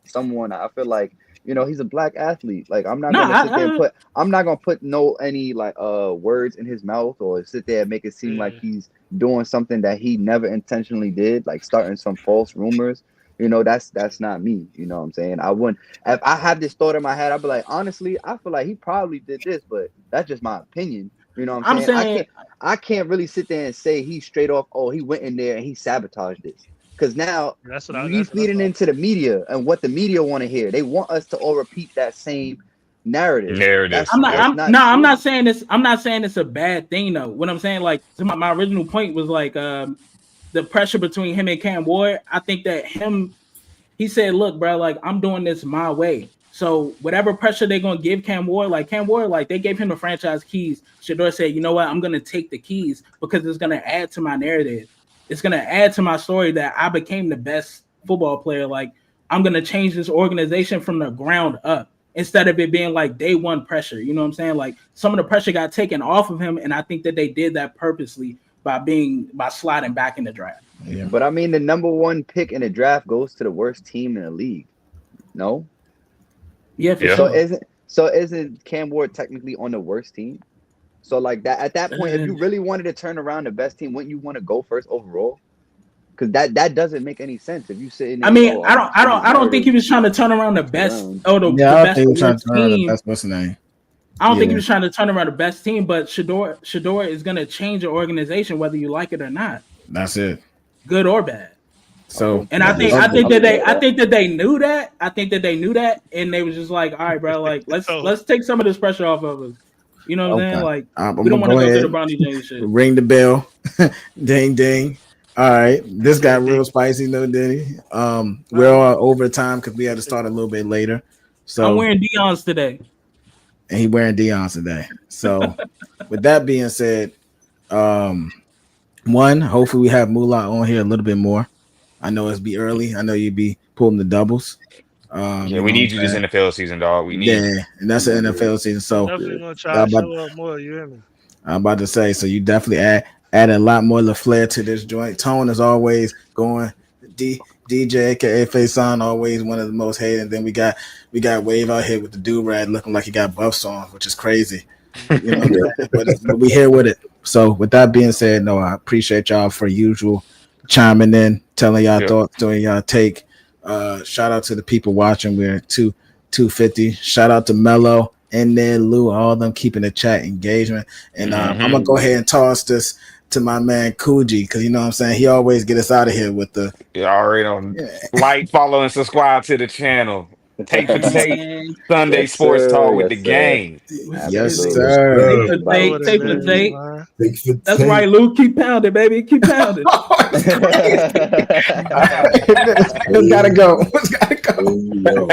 someone. I feel like he's a black athlete. Like I'm not gonna put any words in his mouth or sit there and make it seem like he's doing something that he never intentionally did, like starting some false rumors. You know, that's not me. You know what I'm saying? I wouldn't. If I have this thought in my head, I'd be like, honestly, I feel like he probably did this, but that's just my opinion. You know what I'm saying? I can't really sit there and say he straight off. Oh, he went in there and he sabotaged this. Because now we feeding into the media and what the media want to hear. They want us to all repeat that same narrative. I'm not saying this. I'm not saying it's a bad thing though. What I'm saying, like, my original point was like the pressure between him and Cam Ward. I think that he said, look, bro, like, I'm doing this my way. So whatever pressure they're gonna give Cam Ward, like they gave him the franchise keys. Shedeur said, you know what, I'm gonna take the keys because it's gonna add to my narrative. It's gonna add to my story that I became the best football player. Like, I'm gonna change this organization from the ground up instead of it being like day one pressure. You know what I'm saying? Like, some of the pressure got taken off of him, and I think that they did that purposely by sliding back in the draft. Yeah. But I mean, the number one pick in the draft goes to the worst team in the league. No? Yeah, for sure. So isn't Cam Ward technically on the worst team? So like that at that point, if you really wanted to turn around the best team, wouldn't you want to go first overall? Because that doesn't make any sense. If you sit in, I mean, I don't think he was trying to turn around the best. The best team. What's the name? I don't think he was trying to turn around the best team, but Shedeur is going to change your organization whether you like it or not. That's it, good or bad. So, and I think that they knew that. I think that they knew that, and they was just like, all right, bro, like let's take some of this pressure off of us. You know what I'm saying? Like, we don't want to go through the Bronny James shit. Ring the bell, ding ding. All right, this got real spicy, though, Denny. We're all over time because we had to start a little bit later. So I'm wearing Deion's today. And he wearing Deion's today. So with that being said, hopefully we have Moolah on here a little bit more. I know it's be early. I know you'd be pulling the doubles. We need you this NFL season, dog. We need and that's an NFL season. So definitely gonna try to show up more. You hear me? I'm about to say, so you definitely add a lot more flair to this joint. Tone is always going. DJ, aka Faison, always one of the most hated. And then we got Wave out here with the do-rag looking like he got buffs on, which is crazy. You know, but we here with it. So with that being said, no, I appreciate y'all for usual chiming in, telling y'all thoughts, doing y'all take. Shout out to the people watching. We're at 250. Shout out to Mello and then Lou, all of them keeping the chat engagement. And I'm gonna go ahead and toss this to my man Coogee, because you know what I'm saying, he always get us out of here with the already on like, follow, and subscribe to the channel. Take for Take Sunday Sports Talk with the gang. Yes, sir. Take for Take. That's right, Lou. Keep pounding, baby. Keep pounding. It's gotta go.